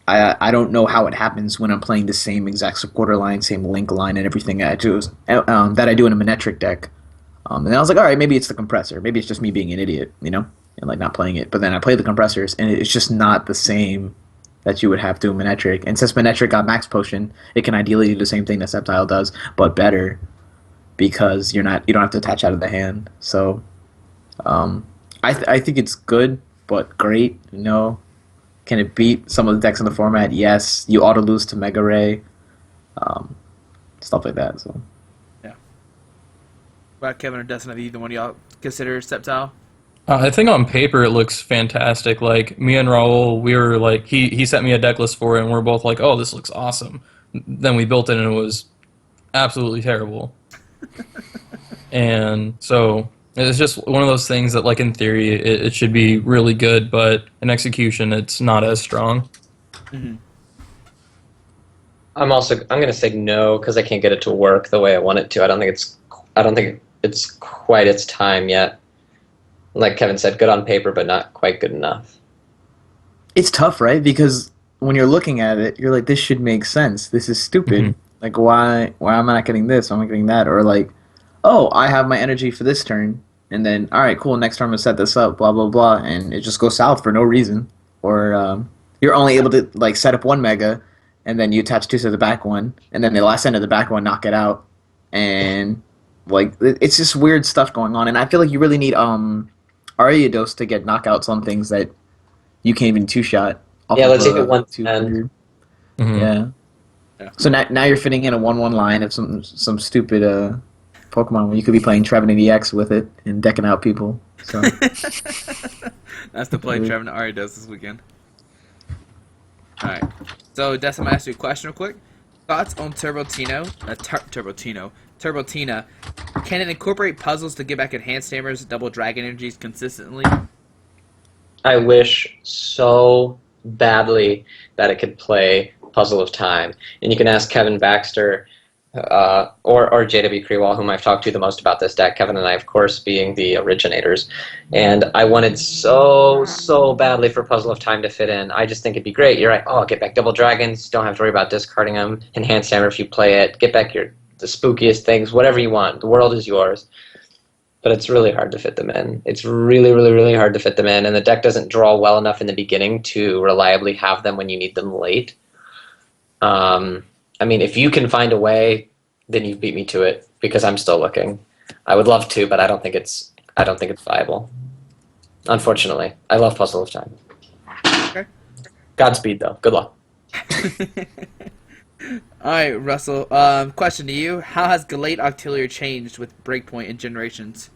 I don't know how it happens when I'm playing the same exact supporter line, same link line, and everything that I do in a Manectric deck. And I was like, all right, maybe it's the compressor. Maybe it's just me being an idiot, and like not playing it. But then I play the compressors, and it's just not the same that you would have to in Manectric. And since Manectric got Max Potion, it can ideally do the same thing that Sceptile does, but better, because you don't have to attach out of the hand. So I think it's good, but great. No. Can it beat some of the decks in the format? Yes. You auto lose to Mega Ray, stuff like that. So About Kevin or Dustin, have either one of y'all consider Sceptile? I think on paper it looks fantastic. Like me and Raul, we were like, he sent me a deck list for it, and we're both like, oh, this looks awesome. Then we built it, and it was absolutely terrible. And so it's just one of those things that, like, in theory, it should be really good, but in execution, it's not as strong. Mm-hmm. I'm gonna say no because I can't get it to work the way I want it to. I don't think it's quite its time yet. Like Kevin said, good on paper, but not quite good enough. it's tough, right? Because when you're looking at it, you're like, this should make sense. This is stupid. Mhm. Like, why am I not getting this? Why am I getting that? Or like, oh, I have my energy for this turn, and then all right, cool. Next turn I'm gonna set this up, blah blah blah, and it just goes south for no reason. Or you're only able to like set up one mega, and then you attach two to the back one, and then the last end of the back one knock it out, and like it's just weird stuff going on. And I feel like you really need Ariados to get knockouts on things that you can't even two shot. Yeah, let's take it 110. Mhm. Yeah. Yeah. So now you're fitting in a 1/1 line of some stupid Pokemon where you could be playing Trevenant EX with it and decking out people. So That's the play Trevor and Ari does this weekend. Alright. So, Des, I'm going to ask you a question real quick. Thoughts on Turbotina. Can it incorporate puzzles to get back enhanced hammers, double dragon energies consistently? I wish so badly that it could play Puzzle of Time. And you can ask Kevin Baxter or JW Krewall, whom I've talked to the most about this deck. Kevin and I, of course, being the originators. And I wanted so badly for Puzzle of Time to fit in. I just think it'd be great. You're right. Oh, get back double dragons. Don't have to worry about discarding them. Enhanced hammer if you play it. Get back the spookiest things. Whatever you want. The world is yours. But it's really hard to fit them in. It's really hard to fit them in, and the deck doesn't draw well enough in the beginning to reliably have them when you need them late. I mean, if you can find a way, then you've beat me to it, because I'm still looking. I would love to, but I don't think it's viable. Unfortunately. I love Puzzle of Time. Okay. Godspeed, though. Good luck. Alright, Russell. Question to you. How has Galate Octillery changed with Breakpoint and Generations?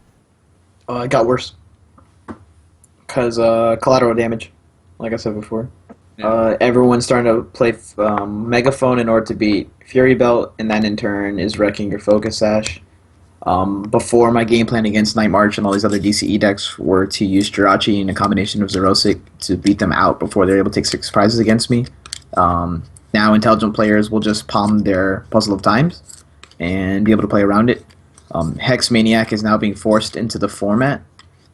it got worse because collateral damage, like I said before. Yeah. Everyone's starting to play Megaphone in order to beat Fury Belt, and that in turn is wrecking your Focus Sash. Before, my game plan against Night March and all these other DCE decks were to use Jirachi and a combination of Xerosic to beat them out before they're able to take 6 prizes against me. Now intelligent players will just palm their Puzzle of Times and be able to play around it. Hex Maniac is now being forced into the format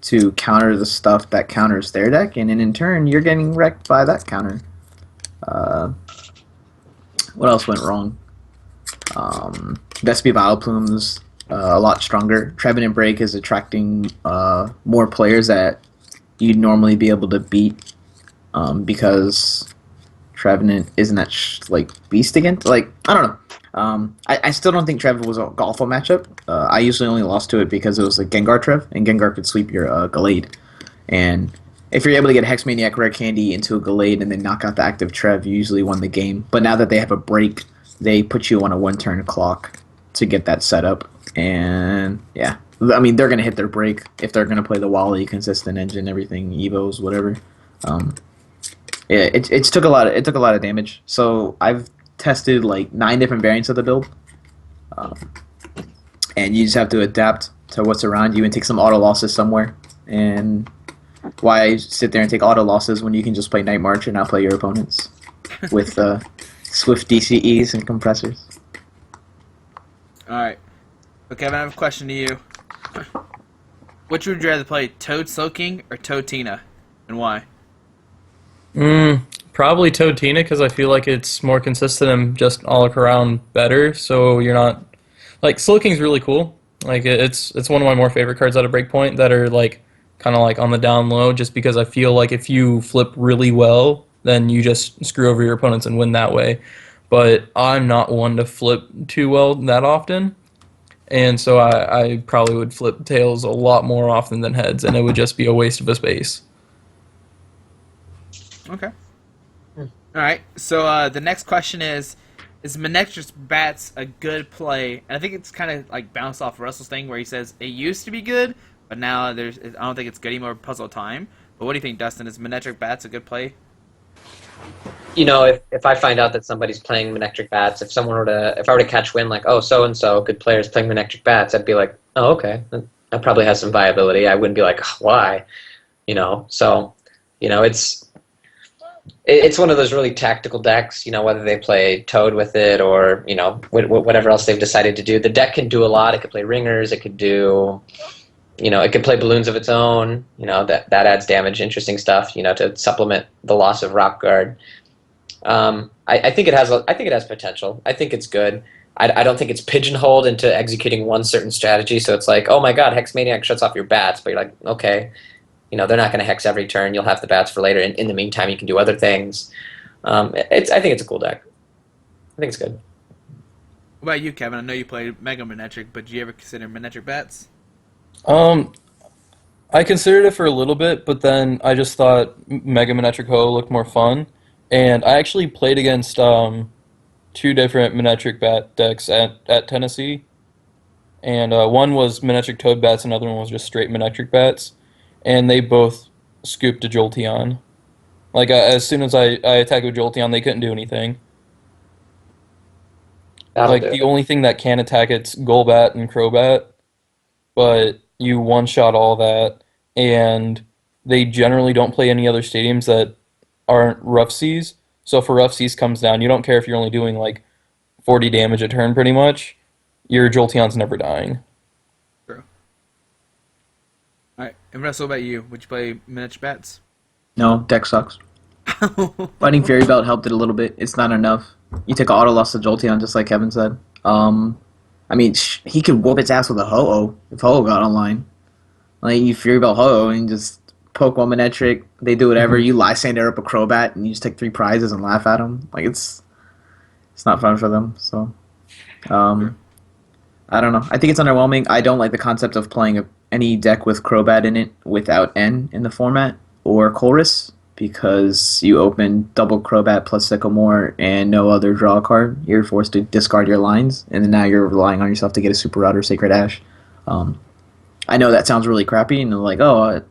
to counter the stuff that counters their deck, and then in turn you're getting wrecked by that counter. What else went wrong? Vespi Vileplume's a lot stronger. Trevenant Break is attracting more players that you'd normally be able to beat because Trevenant isn't that like beast again. Like, I don't know. I still don't think Trev was an awful matchup. I usually only lost to it because it was like Gengar Trev, and Gengar could sweep your Gallade. And if you're able to get Hex Maniac Rare Candy into a Gallade and then knock out the active Trev, you usually won the game. But now that they have a break, they put you on a 1-turn clock to get that set up. And yeah, I mean, they're going to hit their break if they're going to play the Wally, consistent engine, everything, Evos, whatever. Yeah, it took a lot of damage. So I've tested like 9 different variants of the build, and you just have to adapt to what's around you and take some auto losses somewhere. And why sit there and take auto losses when you can just play Night March and outplay your opponents with swift DCEs and compressors? Alright. Okay, I have a question to you. Which would you rather play, Toad Slowking or Toad Tina, and why? Probably Toadina, because I feel like it's more consistent and just all around better. So you're not like Slowking's really cool. Like it's one of my more favorite cards out of Breakpoint that are like kind of like on the down low. Just because I feel like if you flip really well, then you just screw over your opponents and win that way. But I'm not one to flip too well that often. and so I probably would flip tails a lot more often than heads, and it would just be a waste of a space. Okay. All right. So the next question is Manectric's Bats a good play? And I think it's kind of like bounced off Russell's thing where he says it used to be good, but now I don't think it's good anymore. Puzzle time. But what do you think, Dustin? Is Manectric Bats a good play? You know, if I find out that somebody's playing Manectric Bats, if I were to catch wind like, oh, so and so good players playing Manectric Bats, I'd be like, oh, okay, that probably has some viability. I wouldn't be like, why, you know. So, you know, it's one of those really tactical decks. You know, whether they play Toad with it or you know whatever else they've decided to do. The deck can do a lot. It could play ringers. It could do. You know, it could play balloons of its own. You know, that adds damage, interesting stuff. You know, to supplement the loss of Rock Guard. I think it has potential. I think it's good. I don't think it's pigeonholed into executing one certain strategy. So it's like, oh my God, Hex Maniac shuts off your bats, but you're like, okay, you know, they're not going to hex every turn. You'll have the bats for later. In the meantime, you can do other things. I think it's a cool deck. I think it's good. What about you, Kevin? I know you played Mega Manectric, but did you ever consider Manectric Bats? I considered it for a little bit, but then I just thought Mega Manectric Ho looked more fun, and I actually played against two different Manectric Bat decks at Tennessee, and one was Manectric Toad Bats, another one was just straight Manectric Bats, and they both scooped a Jolteon. Like, as soon as I attacked with Jolteon, they couldn't do anything. That'll Like, do. the only thing that can attack it's Golbat and Crobat, but you one-shot all that, and they generally don't play any other stadiums that aren't Rough Seas. So if a Rough Seas comes down, you don't care if you're only doing, like, 40 damage a turn, pretty much. Your Jolteon's never dying. True. All right. And Russell, what about you? Would you play Manectric Bats? No, deck sucks. Fighting Fairy Belt helped it a little bit. It's not enough. You take auto loss to Jolteon, just like Kevin said. I mean, he could whoop its ass with a Ho-Oh if Ho-Oh got online. Like, you Fury Belt Ho-Oh and just poke one Manectric. They do whatever. You Lysander up a Crobat and you just take 3 prizes and laugh at them. Like, it's not fun for them. So, I don't know. I think it's underwhelming. I don't like the concept of playing any deck with Crobat in it without N in the format or Colress, because you open double Crobat plus Sycamore and no other draw card. You're forced to discard your lines, and then now you're relying on yourself to get a Super Rod or Sacred Ash. I know that sounds really crappy, and like, oh,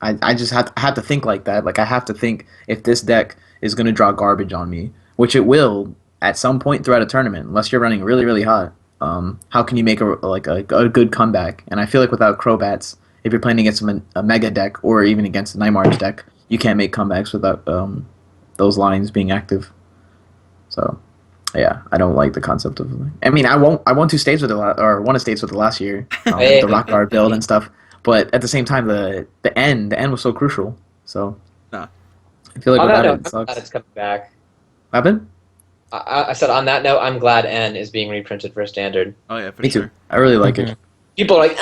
I just have to think like that. Like, I have to think if this deck is going to draw garbage on me, which it will at some point throughout a tournament, unless you're running really, really hot. How can you make a good comeback? And I feel like without Crobats, if you're playing against a Mega deck or even against a Night March deck, you can't make comebacks without those lines being active. So, yeah, I don't like the concept of. I mean, I won 2 states with it, or won a states with it last year, Hey. the Rock Guard build and stuff. But at the same time, the end was so crucial. So, Nah. I feel like On that without note, it, I'm it sucks. glad it's coming back. What happened? I said on that note, I'm glad N is being reprinted for Standard. Oh, yeah, for Me sure. too. I really like Mhm. it. People are like,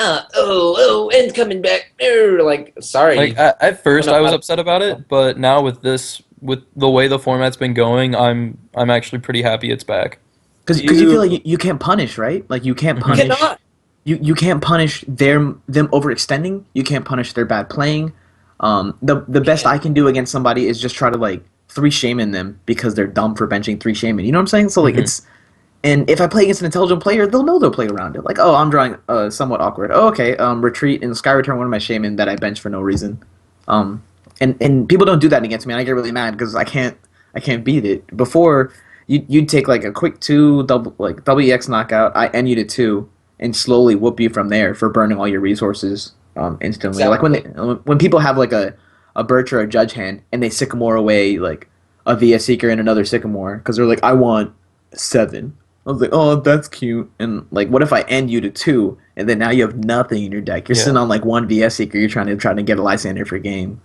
N's coming back. Like, sorry. Like, at first No, I was upset about it, but now with the way the format's been going, I'm actually pretty happy it's back. Because you feel like you can't punish, right? Like, you can't you punish. cannot. You can't punish them overextending. You can't punish their bad playing. The best I can do against somebody is just try to like 3 Shaman them because they're dumb for benching 3 Shaman. You know what I'm saying? So like it's, and if I play against an intelligent player, they'll know they'll play around it. Like, oh, I'm drawing somewhat awkward. Oh, okay. Retreat and Sky Return one of my Shaman that I benched for no reason. And people don't do that against me, and I get really mad because I can't beat it. Before you'd take like a quick 2 double EX knockout, I end you to 2. And slowly whoop you from there for burning all your resources instantly. Exactly. Like when people have like a Birch or a Judge hand and they Sycamore away like a Via Seeker and another Sycamore because they're like, I want 7. I was like, oh, that's cute. And like, what if I end you to 2 and then now you have nothing in your deck? You're sitting on like 1 Via Seeker. You're trying to get a Lysander for game.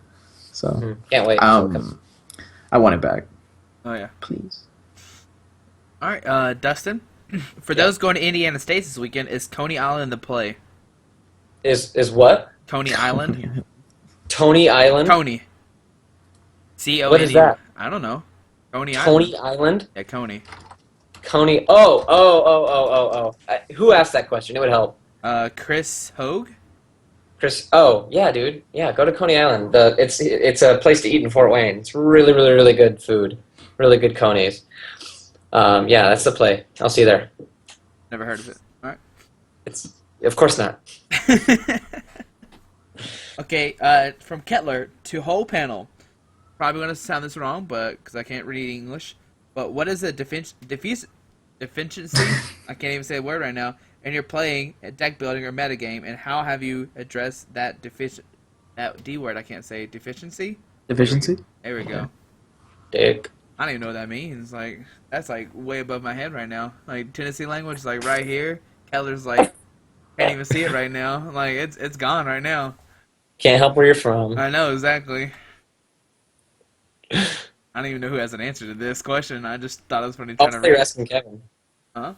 So Can't wait. I want it back, Oh, yeah. please. All right, Dustin. For those going to Indiana States this weekend, is Coney Island the play? Is what? Coney Island? Tony Island? Coney. C-O-N-E. What is that? I don't know. Coney Tony Island. Island? Yeah, Coney. Coney. Who asked that question? It would help. Chris Hogue. Chris. Oh, yeah, dude. Yeah, go to Coney Island. It's a place to eat in Fort Wayne. It's really, really, really good food. Really good Coney's. Yeah, that's the play. I'll see you there. Never heard of it. All right. It's of course not. Okay, from Kettler to whole panel. Probably going to sound this wrong, but because I can't read English. But what is a deficiency? I can't even say a word right now. And you're playing a deck building or metagame, and how have you addressed that that D word I can't say, deficiency? Deficiency? There we go. Dick. I don't even know what that means. Like, that's like way above my head right now. Like, Tennessee language is like right here. Keller's like, can't even see it right now. Like, it's gone right now. Can't help where you're from. I know, exactly. I don't even know who has an answer to this question. I just thought it was funny trying to Hopefully you're read. asking Kevin. Huh?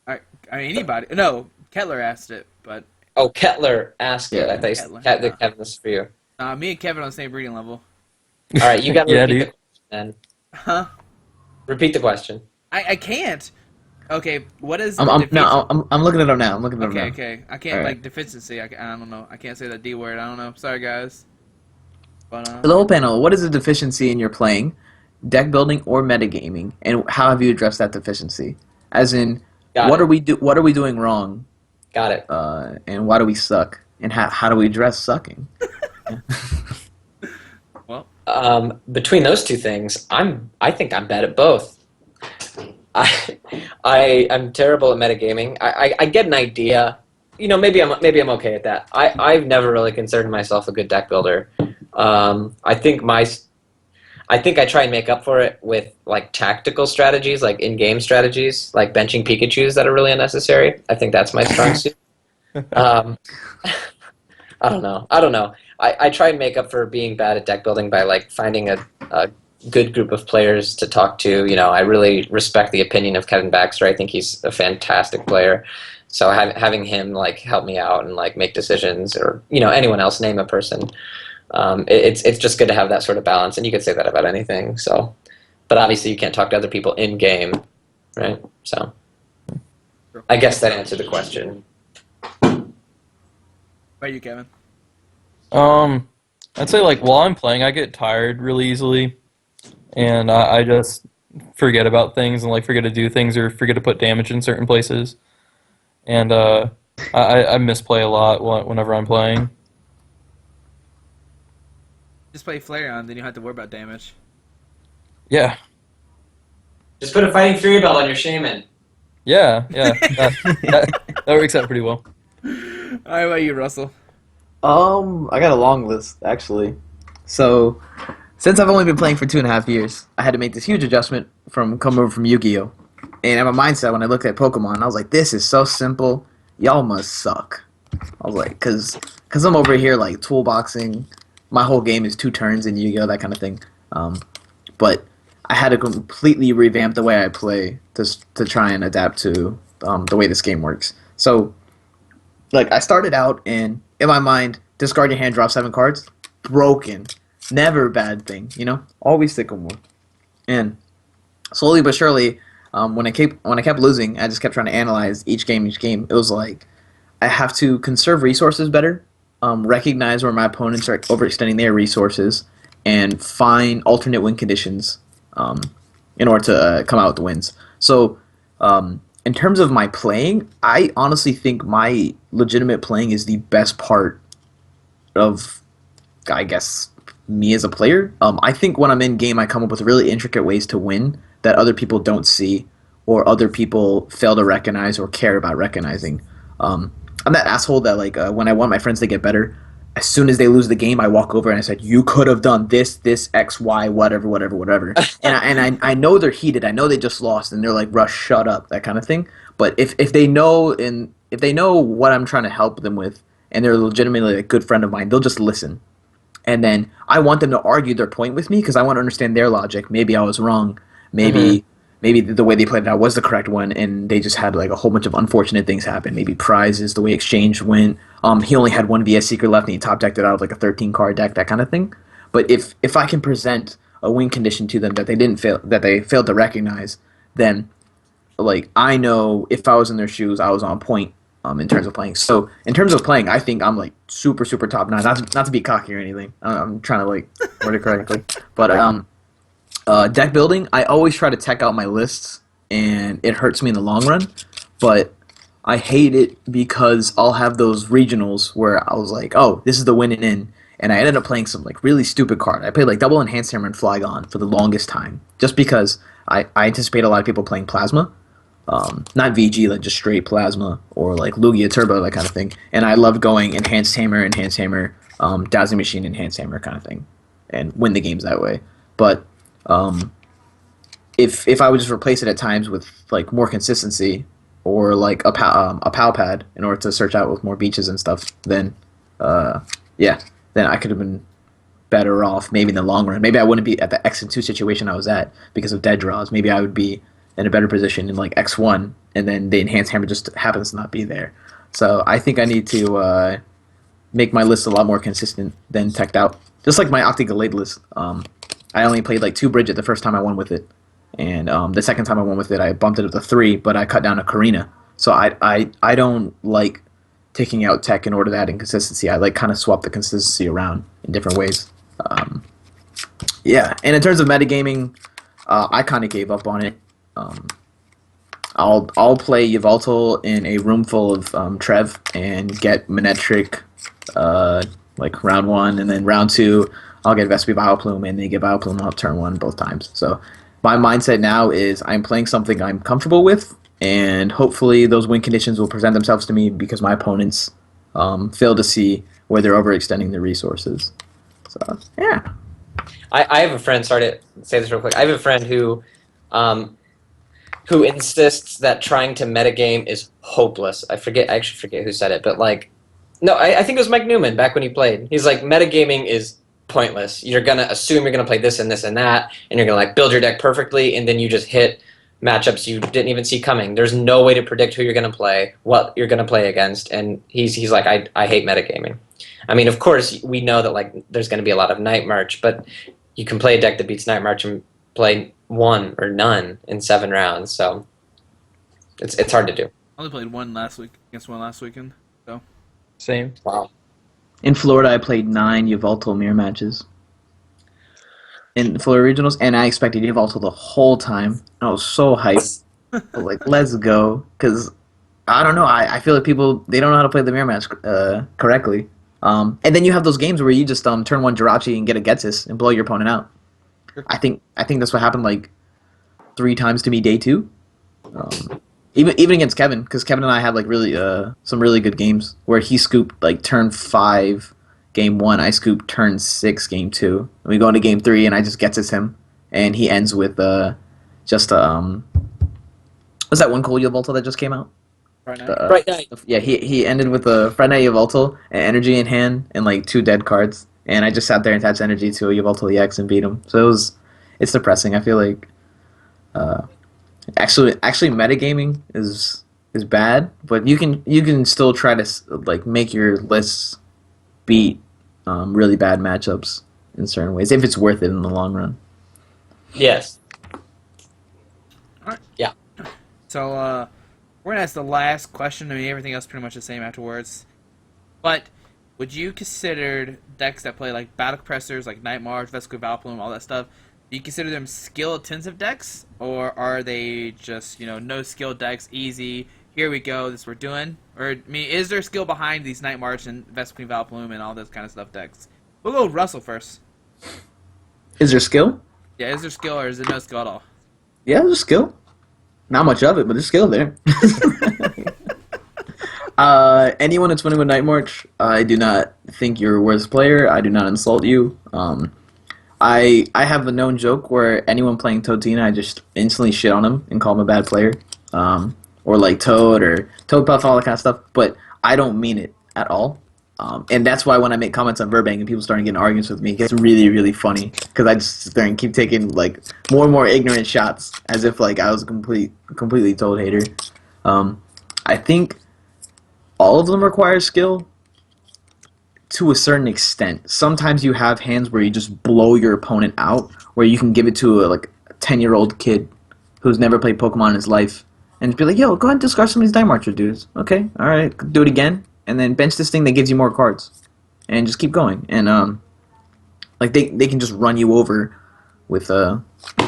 I mean, anybody. No, Kettler asked it, but Oh, Kettler asked it. Yeah, I thought you Kettler. said Kevin, this is for you. me and Kevin on the same breeding level. All right, you got to Yeah, repeat dude. the question then. Huh? Repeat the question. I can't. Okay, what is I'm looking it up now. I'm looking it up Okay, now. okay. I can't, Alright. like, deficiency. I don't know. I can't say that D word. I don't know. Sorry, guys. But, For the whole panel, what is a deficiency in your playing, deck building, or metagaming, and how have you addressed that deficiency? As in, Got what it. are we doing wrong, Got it. and why do we suck, and how do we address sucking? well, Between those two things, I think I'm bad at both. I'm terrible at metagaming. I get an idea. You know, maybe I'm okay at that. I've never really considered myself a good deck builder. I think I try and make up for it with like tactical strategies, like in-game strategies, like benching Pikachus that are really unnecessary. I think that's my strong suit. I don't know. I try and make up for being bad at deck building by like finding a good group of players to talk to. You know, I really respect the opinion of Kevin Baxter. I think he's a fantastic player. So having him like help me out and like make decisions, or you know, anyone else, name a person. It's just good to have that sort of balance, and you could say that about anything. So, but obviously you can't talk to other people in game, right? So, I guess that answered the question. how about you, Kevin? I'd say like while I'm playing, I get tired really easily, and I just forget about things and like forget to do things or forget to put damage in certain places, and I misplay a lot whenever I'm playing. Just play Flareon, then you don't have to worry about damage. Yeah, Just put a Fighting Fury Belt on your Shaman. yeah. That works out pretty well. Alright, how about you, Russell? I got a long list actually. So, since I've only been playing for 2.5 years, I had to make this huge adjustment from coming over from Yu-Gi-Oh! And in my mindset, when I looked at Pokemon, I was like, "This is so simple. Y'all must suck." I was like, "Cause I'm over here like toolboxing. My whole game is 2 turns in Yu-Gi-Oh! That kind of thing." But I had to completely revamp the way I play to try and adapt to the way this game works. So, like, I started out in my mind, discard your hand, draw 7 cards. Broken. Never a bad thing, you know? Always stick with more. And slowly but surely, when I kept losing, I just kept trying to analyze each game. It was like, I have to conserve resources better, recognize where my opponents are overextending their resources, and find alternate win conditions in order to come out with the wins. So, in terms of my playing, I honestly think my legitimate playing is the best part of, I guess, me as a player. I think when I'm in game, I come up with really intricate ways to win that other people don't see, or other people fail to recognize or care about recognizing. I'm that asshole that, like, when I want my friends to get better, as soon as they lose the game, I walk over and I said, "You could have done this, X, Y, whatever." and I know they're heated. I know they just lost, and they're like, "Rush, shut up," that kind of thing. But if they know what I'm trying to help them with, and they're legitimately a good friend of mine, they'll just listen. And then I want them to argue their point with me because I want to understand their logic. Maybe I was wrong. Maybe the way they played it out was the correct one, and they just had like a whole bunch of unfortunate things happen. Maybe prizes, the way exchange went. He only had one VS Secret left, and he top decked it out of like a 13 card deck, that kind of thing. But if I can present a win condition to them that they failed to recognize, then like I know if I was in their shoes, I was on point in terms of playing. So in terms of playing, I think I'm like super super top notch. Not to be cocky or anything. I'm trying to like word it correctly, but deck building, I always try to tech out my lists, and it hurts me in the long run. But I hate it because I'll have those regionals where I was like, oh, this is the win and in, and I ended up playing some like really stupid card. I played like double enhanced hammer and Flygon for the longest time, just because I anticipate a lot of people playing plasma, not VG, like just straight plasma or like Lugia Turbo, that kind of thing. And I love going enhanced hammer, Dazzling Machine, enhanced hammer kind of thing, and win the games that way. But if I would just replace it at times with like more consistency or like a PAL pad in order to search out with more beaches and stuff, then yeah, then I could have been better off maybe in the long run. Maybe I wouldn't be at the X and 2 situation I was at because of dead draws. Maybe I would be in a better position in like X1, and then the enhanced hammer just happens to not be there. So I think I need to make my list a lot more consistent than teched out. Just like my Octigalade list. I only played like 2 Bridget the first time I won with it. And the second time I won with it, I bumped it up to 3, but I cut down a Karina. So I don't like taking out tech in order to add inconsistency. I like kind of swap the consistency around in different ways. Yeah, and in terms of metagaming, I kind of gave up on it. I'll play Yveltal in a room full of Trev and get Manectric like round 1, and then round 2 I'll get Vespi Vileplume, and they get Vileplume up turn 1 both times. So my mindset now is I'm playing something I'm comfortable with, and hopefully those win conditions will present themselves to me because my opponents fail to see where they're overextending their resources. So yeah. I have a friend. Sorry to say this real quick. I have a friend who insists that trying to metagame is hopeless. I actually forget who said it, but like, no, I think it was Mike Newman back when he played. He's like, metagaming is pointless. You're gonna assume you're gonna play this and this and that, and you're gonna like build your deck perfectly, and then you just hit matchups you didn't even see coming. There's no way to predict who you're gonna play, what you're gonna play against, and he's like, I hate metagaming. I mean, of course, we know that like there's gonna be a lot of Night March, but you can play a deck that beats Night March and play 1 or none in 7 rounds, so it's hard to do. I only played one last weekend. So Same. Wow. In Florida, I played 9 Yveltal mirror matches in Florida regionals, and I expected Yveltal the whole time. I was so hyped. Like, let's go, because I don't know. I feel like people, they don't know how to play the mirror match correctly. And then you have those games where you just turn 1 Jirachi and get a Getsis and blow your opponent out. I think that's what happened like 3 times to me day 2. Even against Kevin, because Kevin and I had like really some really good games where he scooped like turn 5 game 1, I scooped turn 6 game 2, and we go into game 3 and I just Getsis him, and he ends with just what's that one cool Yveltal that just came out? right now, Right now, Yeah, he ended with a Friday Night Yveltal, and energy in hand, and like 2 dead cards. And I just sat there and attached energy to a Yveltal EX and beat him. So it's depressing. I feel like actually metagaming is bad, but you can still try to like make your lists beat really bad matchups in certain ways if it's worth it in the long run. yes. So we're gonna ask the last question. I mean, everything else pretty much the same afterwards. But would you consider decks that play like Battle Compressors, like Night March, Vesco Vileplume, all that stuff? Do you consider them skill-intensive decks, or are they just no skill decks, easy? Here we go, this we're doing. Or I mean, is there skill behind these Night March and Vesco Vileplume and all this kind of stuff decks? We'll go with Russell first. Is there skill? Yeah, is there skill or is there no skill at all? Yeah, there's skill. Not much of it, but there's skill there. Anyone that's winning with Night March, I do not think you're a worse player. I do not insult you. I have a known joke where anyone playing Toadina, I just instantly shit on him and call him a bad player. Or like Toad or Toadpuff, all that kind of stuff. But I don't mean it at all. And that's why when I make comments on Burbank and people start getting arguments with me, it gets really, really funny. Because I just sit there and keep taking like more and more ignorant shots as if like I was a completely Toad hater. I think all of them require skill to a certain extent. Sometimes you have hands where you just blow your opponent out, where you can give it to a 10-year-old kid who's never played Pokemon in his life, and be like, yo, go ahead and discard some of these Night Marcher dudes. Okay, all right, do it again, and then bench this thing that gives you more cards, and just keep going. And like they can just run you over with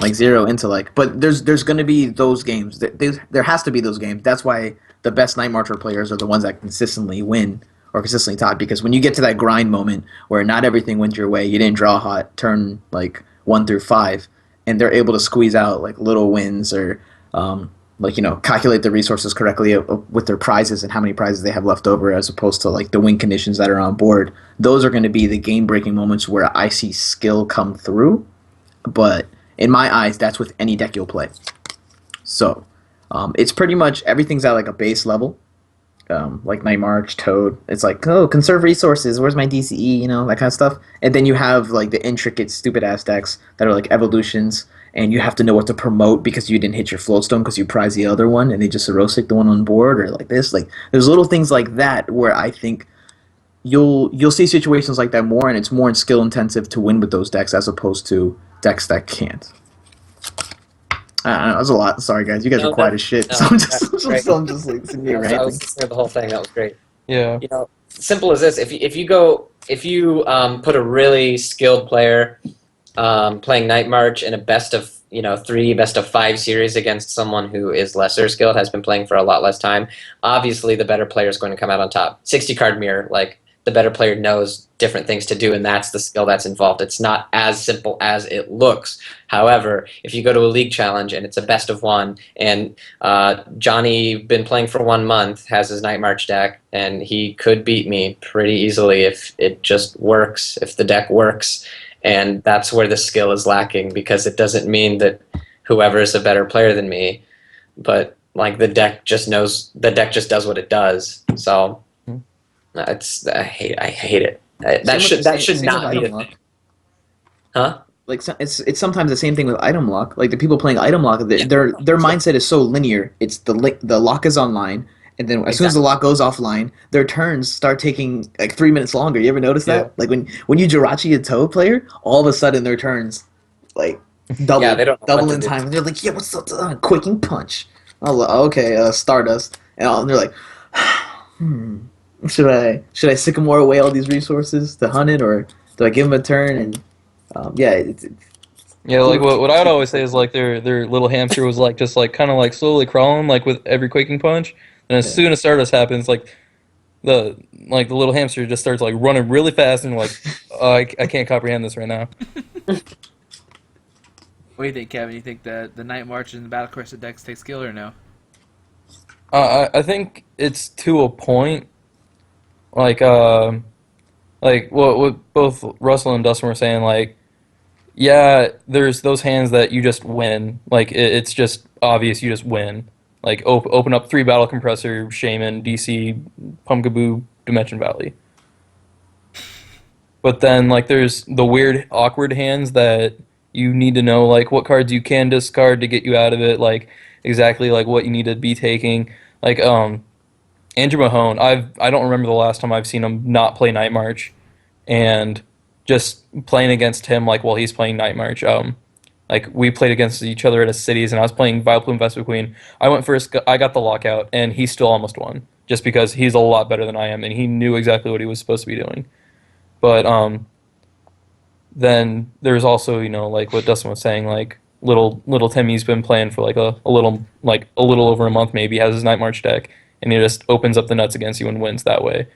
like zero intellect. But there's gonna be those games. There has to be those games. That's why the best Night Marcher players are the ones that consistently win or consistently top. Because when you get to that grind moment where not everything went your way, you didn't draw hot turn like 1 through 5, and they're able to squeeze out like little wins or like calculate the resources correctly with their prizes and how many prizes they have left over as opposed to like the win conditions that are on board. Those are going to be the game breaking moments where I see skill come through. But in my eyes, that's with any deck you'll play. So it's pretty much everything's at like a base level. Like Night March, Toad. It's like, oh, conserve resources. Where's my DCE? That kind of stuff. And then you have like the intricate, stupid ass decks that are like evolutions, and you have to know what to promote because you didn't hit your floatstone because you prize the other one, and they just erosic the one on board, or like this. Like there's little things like that where I think you'll see situations like that more, and it's more skill intensive to win with those decks as opposed to decks that can't. I don't know, that was a lot. Sorry, guys. You guys are quiet as shit. No, so I'm great. just like sitting here I ranting. was listening to the whole thing. That was great. Yeah. Simple as this. If you put a really skilled player playing Night March in a best of 3, best of 5 series against someone who is lesser skilled, has been playing for a lot less time, obviously the better player is going to come out on top. 60 card mirror, like the better player knows different things to do, and that's the skill that's involved. It's not as simple as it looks. However, if you go to a league challenge and it's a best of 1, and Johnny been playing for 1 month, has his Night March deck, and he could beat me pretty easily if it just works, if the deck works. And that's where the skill is lacking, because it doesn't mean that whoever is a better player than me, but like the deck just does what it does. So I hate it. That should not be a thing. Huh? Like it's sometimes the same thing with item lock. Like the people playing item lock, their mindset is so linear. It's the lock is online, and then as soon as the lock goes offline, their turns start taking like 3 minutes longer. You ever notice that? Yeah. Like when you Jirachi a Toad player, all of a sudden their turns like double Yeah, they don't know double what in to do. time. And they're like, yeah, what's up? Quaking punch. Oh, okay, Stardust, and they're like, should I sycamore away all these resources to hunt it, or do I give him a turn? And Yeah, like what I would always say is like their little hamster was like just like kind of like slowly crawling like with every quaking punch, and as soon as Stardust happens, like the little hamster just starts like running really fast and like I can't comprehend this right now. What do you think, Kevin? You think that the Night March and the Battle Crescent decks take skill or no? I think it's to a point, like what both Russell and Dustin were saying, like yeah, there's those hands that you just win, like it's just obvious you just win. Like open up 3 Battle Compressor, Shaman, DC, Pumpkaboo, Dimension Valley. But then like there's the weird, awkward hands that you need to know like what cards you can discard to get you out of it, like exactly like what you need to be taking. Like Andrew Mahone, I don't remember the last time I've seen him not play Night March, and just playing against him like while he's playing Night March. Like we played against each other at a cities, and I was playing Vileplume Vespiquen. I went first. I got the lockout, and he still almost won, just because he's a lot better than I am, and he knew exactly what he was supposed to be doing. But then there's also like what Dustin was saying, like little Timmy's been playing for like a little over a month, maybe has his Night March deck, and he just opens up the nuts against you and wins that way.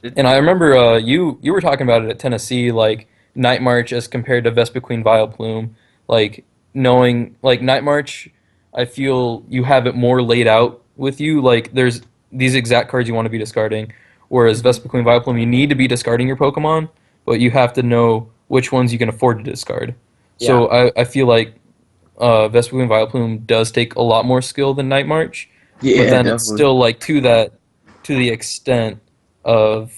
And I remember you were talking about it at Tennessee, like Night March as compared to Vespiquen Vileplume, like knowing like Night March, I feel you have it more laid out with you. Like there's these exact cards you want to be discarding, whereas Vespiquen Vileplume you need to be discarding your Pokemon, but you have to know which ones you can afford to discard. Yeah. So I feel like Vespiquen Vileplume does take a lot more skill than Night March, yeah, but then definitely. it's still like to the extent of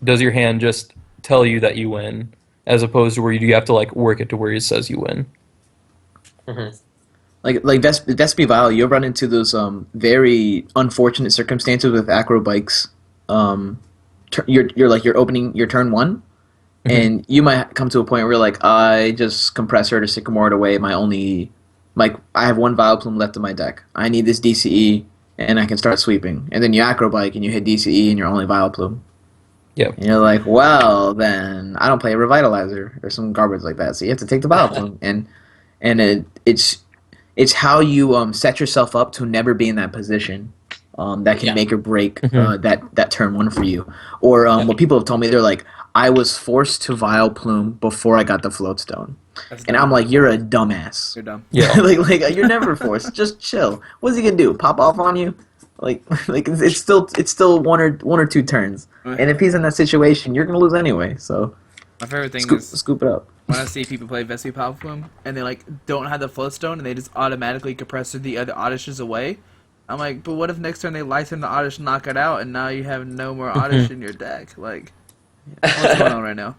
does your hand just tell you that you win, as opposed to where you have to like work it to where it says you win. Mm-hmm. Like Vespi Vile, you'll run into those very unfortunate circumstances with acro bikes. You're opening your turn 1, and you might come to a point where you're like, I just compress her to sycamore it away my only like I have one Vileplume left in my deck. I need this DCE, and I can start sweeping. And then you Acrobike, and you hit DCE, and you're only Vileplume. Yep. And you're like, well, then I don't play a Revitalizer or some garbage like that. So you have to take the Vileplume, and it's how you set yourself up to never be in that position. That can Yeah. make or break Mhm. that turn one for you. Or what people have told me, they're like, I was forced to Vileplume before I got the Floatstone. That's And dumb. I'm like, you're a dumbass. You're dumb. Yeah. like you're never forced. Just chill. What's he gonna do? Pop off on you? Like it's still one or two turns. And if he's in that situation, you're gonna lose anyway. So My favorite thing scoop, is scoop it up. when I see people play Vespi Powerflume and they like don't have the Floatstone and they just automatically compress the other Oddishes away. I'm like, but what if next turn they light turn the Oddish, knock it out, and now you have no more Oddish in your deck? Like, what's going on right now?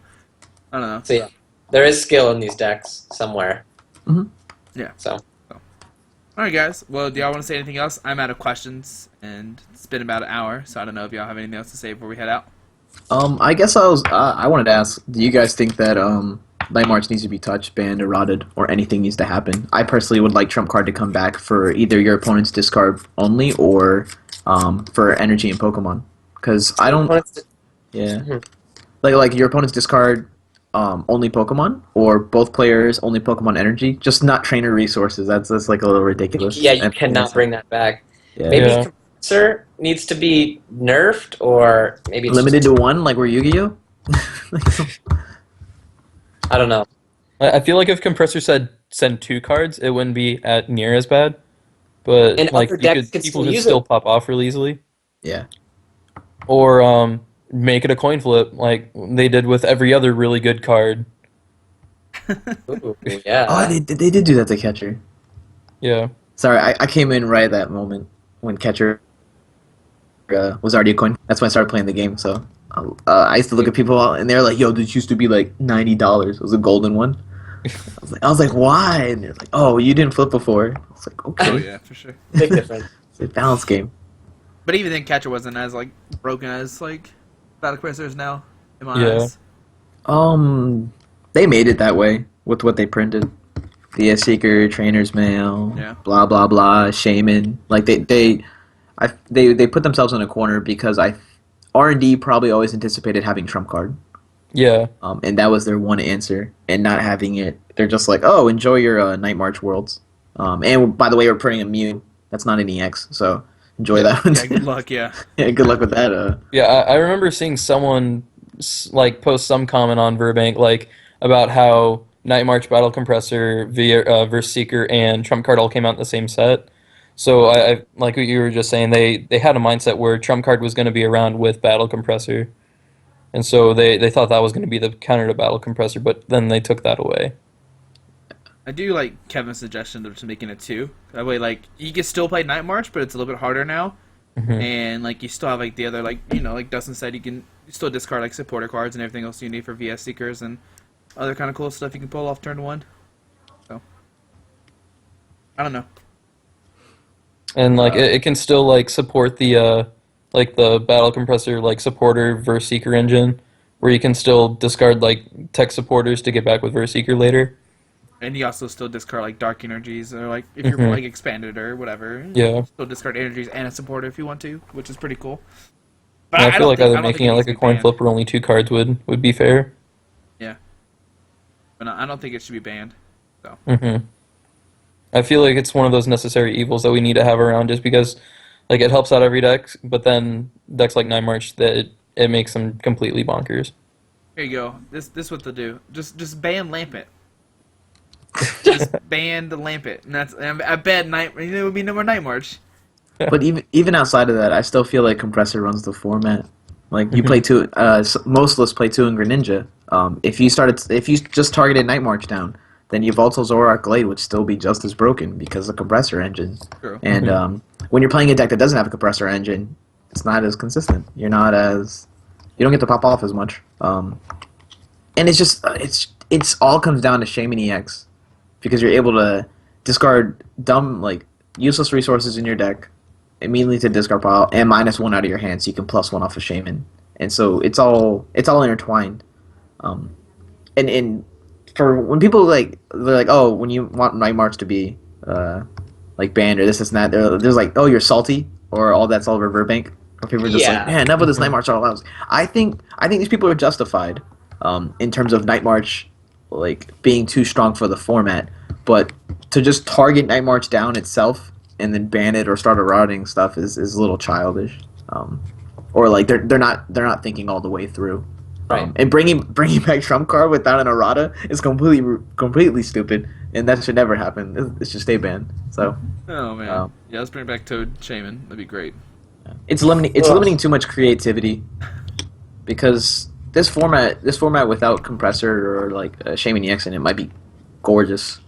I don't know. So yeah, there is skill in these decks somewhere. Mhm. Yeah. So All right, guys. Well, do y'all want to say anything else? I'm out of questions, and it's been about an hour, so I don't know if y'all have anything else to say before we head out. I guess I wanted to ask, do you guys think that Night March needs to be touched, banned, or rotted, or anything needs to happen? I personally would like Trump Card to come back for either your opponent's discard only or for energy and Pokemon. Because I don't, yeah, Mhm. like your opponent's discard only Pokemon, or both players only Pokemon energy, just not trainer resources. That's like a little ridiculous. Yeah, you And- cannot bring that back. Yeah. Maybe Yeah. Compressor needs to be nerfed, or maybe it's Limited just, to one, like we're Yu-Gi-Oh. I don't know. I feel like if Compressor said send 2 cards, it wouldn't be at near as bad. But And like other decks could people still could use still it. pop off really easily. Yeah. Or make it a coin flip like they did with every other really good card. Ooh, yeah. Oh, they did do that to Catcher. Yeah. Sorry, I came in right at that moment when Catcher was already a coin. That's when I started playing the game. So I used to look at people and they're like, "Yo, this used to be like $90. It was a golden one." I was like, "Why?" And they're like, "Oh, you didn't flip before." I was like, "Okay, Oh yeah, for sure. Big difference. it's a balance game." But even then, Catcher wasn't as like broken as like Battle Compressor is now. In my Yeah. eyes. They made it that way with what they printed. The Seeker, Trainer's Mail, Yeah. blah blah blah, Shaman. Like they put themselves in a corner because R&D probably always anticipated having Trump Card. Yeah. And that was their one answer. And not having it, they're just like, oh, enjoy your Night March Worlds. And by the way, we're putting Immune. That's not an EX, so enjoy that one. Yeah, good luck. Yeah. Yeah, good luck with that. Yeah, I remember seeing someone like post some comment on Verbank like about how Night March Battle Compressor, Verse Seeker, and Trump Card all came out in the same set. So I like what you were just saying. They had a mindset where Trump Card was going to be around with Battle Compressor, and so they thought that was going to be the counter to Battle Compressor, but then they took that away. I do like Kevin's suggestion of just making it 2. That way, like you can still play Night March, but it's a little bit harder now. Mhm. And like you still have like the other like like Dustin said, you can still discard like supporter cards and everything else you need for VS Seekers and other kind of cool stuff you can pull off turn 1. So I don't know. And like it can still like support the Battle Compressor like supporter Verse Seeker engine, where you can still discard like tech supporters to get back with Verse Seeker later. And you also still discard like dark energies or like if you're Mhm. like expanded or whatever. Yeah. Still discard energies and a supporter if you want to, which is pretty cool. And I feel don't like think- either I don't making it think like needs a to be coin banned. flip where only 2 cards would be fair. But I don't think it should be banned. hmm I feel like it's one of those necessary evils that we need to have around, just because like it helps out every deck, but then decks like Night March that it makes them completely bonkers. Here you go. This what to do. Just ban Lampet. Just ban the Lampet, and I bet it would be no more Night March. But even outside of that, I still feel like Compressor runs the format. Like you Mhm. play 2, most lists play 2 in Greninja. If you just targeted Night March down, then your Voltal Zoroark Glade would still be just as broken because of the compressor engine. True. And when you're playing a deck that doesn't have a compressor engine, it's not as consistent. You don't get to pop off as much. And it's just it's all comes down to Shaman EX because you're able to discard dumb like useless resources in your deck immediately to discard pile and -1 out of your hand, so you can +1 off of Shaman. And so it's all intertwined. And for when people they're like, oh, when you want Night March to be like banned or this and that. There's like, oh, you're salty, or all that's Oliver Burbank. Or people are just Yeah. like, man, enough of this Night March all allows. I think these people are justified, in terms of Night March, like being too strong for the format, but to just target Night March down itself and then ban it or start eroding stuff is a little childish. Or like they're not thinking all the way through. Right. And bringing back Trump card without an errata is completely stupid, and that should never happen. It should stay banned. So Oh man. Um, Yeah, let's bring back Toad Shaman. That'd be great. it's limiting Ugh. limiting too much creativity, because this format without compressor or like Shaman EX in it might be gorgeous.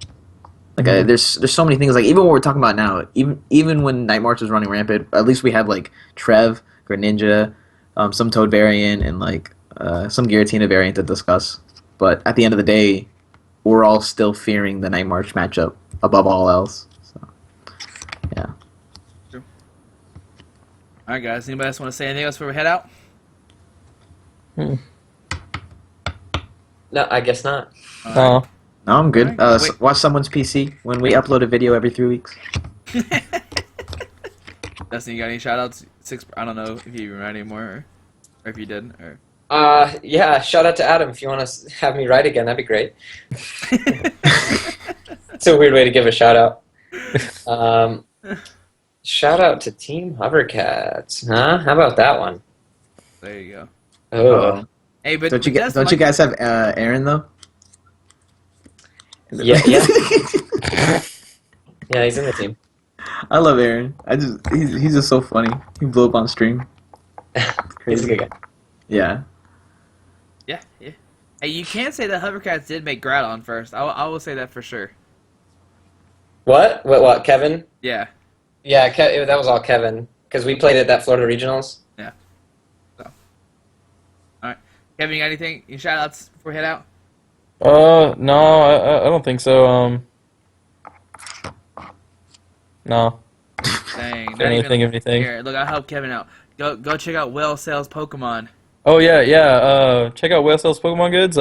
Like there's so many things, like even what we're talking about now, even when Night March was running rampant, at least we had like Trev, Greninja, some Toad variant, and like some Giratina variant to discuss. But at the end of the day, we're all still fearing the Night March matchup above all else. So yeah. All right, guys. Anybody else want to say anything else before we head out? No, I guess not. No. No, I'm good. Alright, wait. Watch someone's PC when we upload a video every 3 weeks. Dustin, you got any shout outs? I don't know if you even write anymore, or if you did. Or... Yeah, shout out to Adam. If you want to have me write again, that'd be great. It's a weird way to give a shout out. Shout out to Team Hovercats. Huh? How about that one? There you go. Oh. Hey, but Don't you Dustin, guys have Aaron though? Yeah. Yeah, he's in the team. I love Aaron. He's just so funny. He blew up on stream. He's a good guy. Yeah. Yeah. Hey, you can't say that Hovercats did make Groudon first. I will say that for sure. What? What? Kevin? Yeah. Yeah, that was all Kevin. Because we played at that Florida Regionals. Kevin, you got anything? Any shout outs before we head out? No, I don't think so. No. Dang. Not Can't really even, think of anything. Here, look, I'll help Kevin out. Go check out Whale Sales Pokemon. Oh yeah. Check out Whale Sells Pokemon Goods.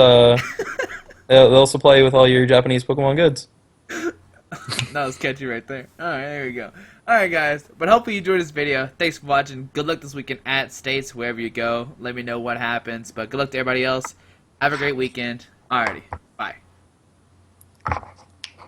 They'll supply you with all your Japanese Pokemon goods. That was catchy right there. Alright, there we go. Alright, guys. But hopefully you enjoyed this video. Thanks for watching. Good luck this weekend at States, wherever you go. Let me know what happens. But good luck to everybody else. Have a great weekend. Alrighty. Bye.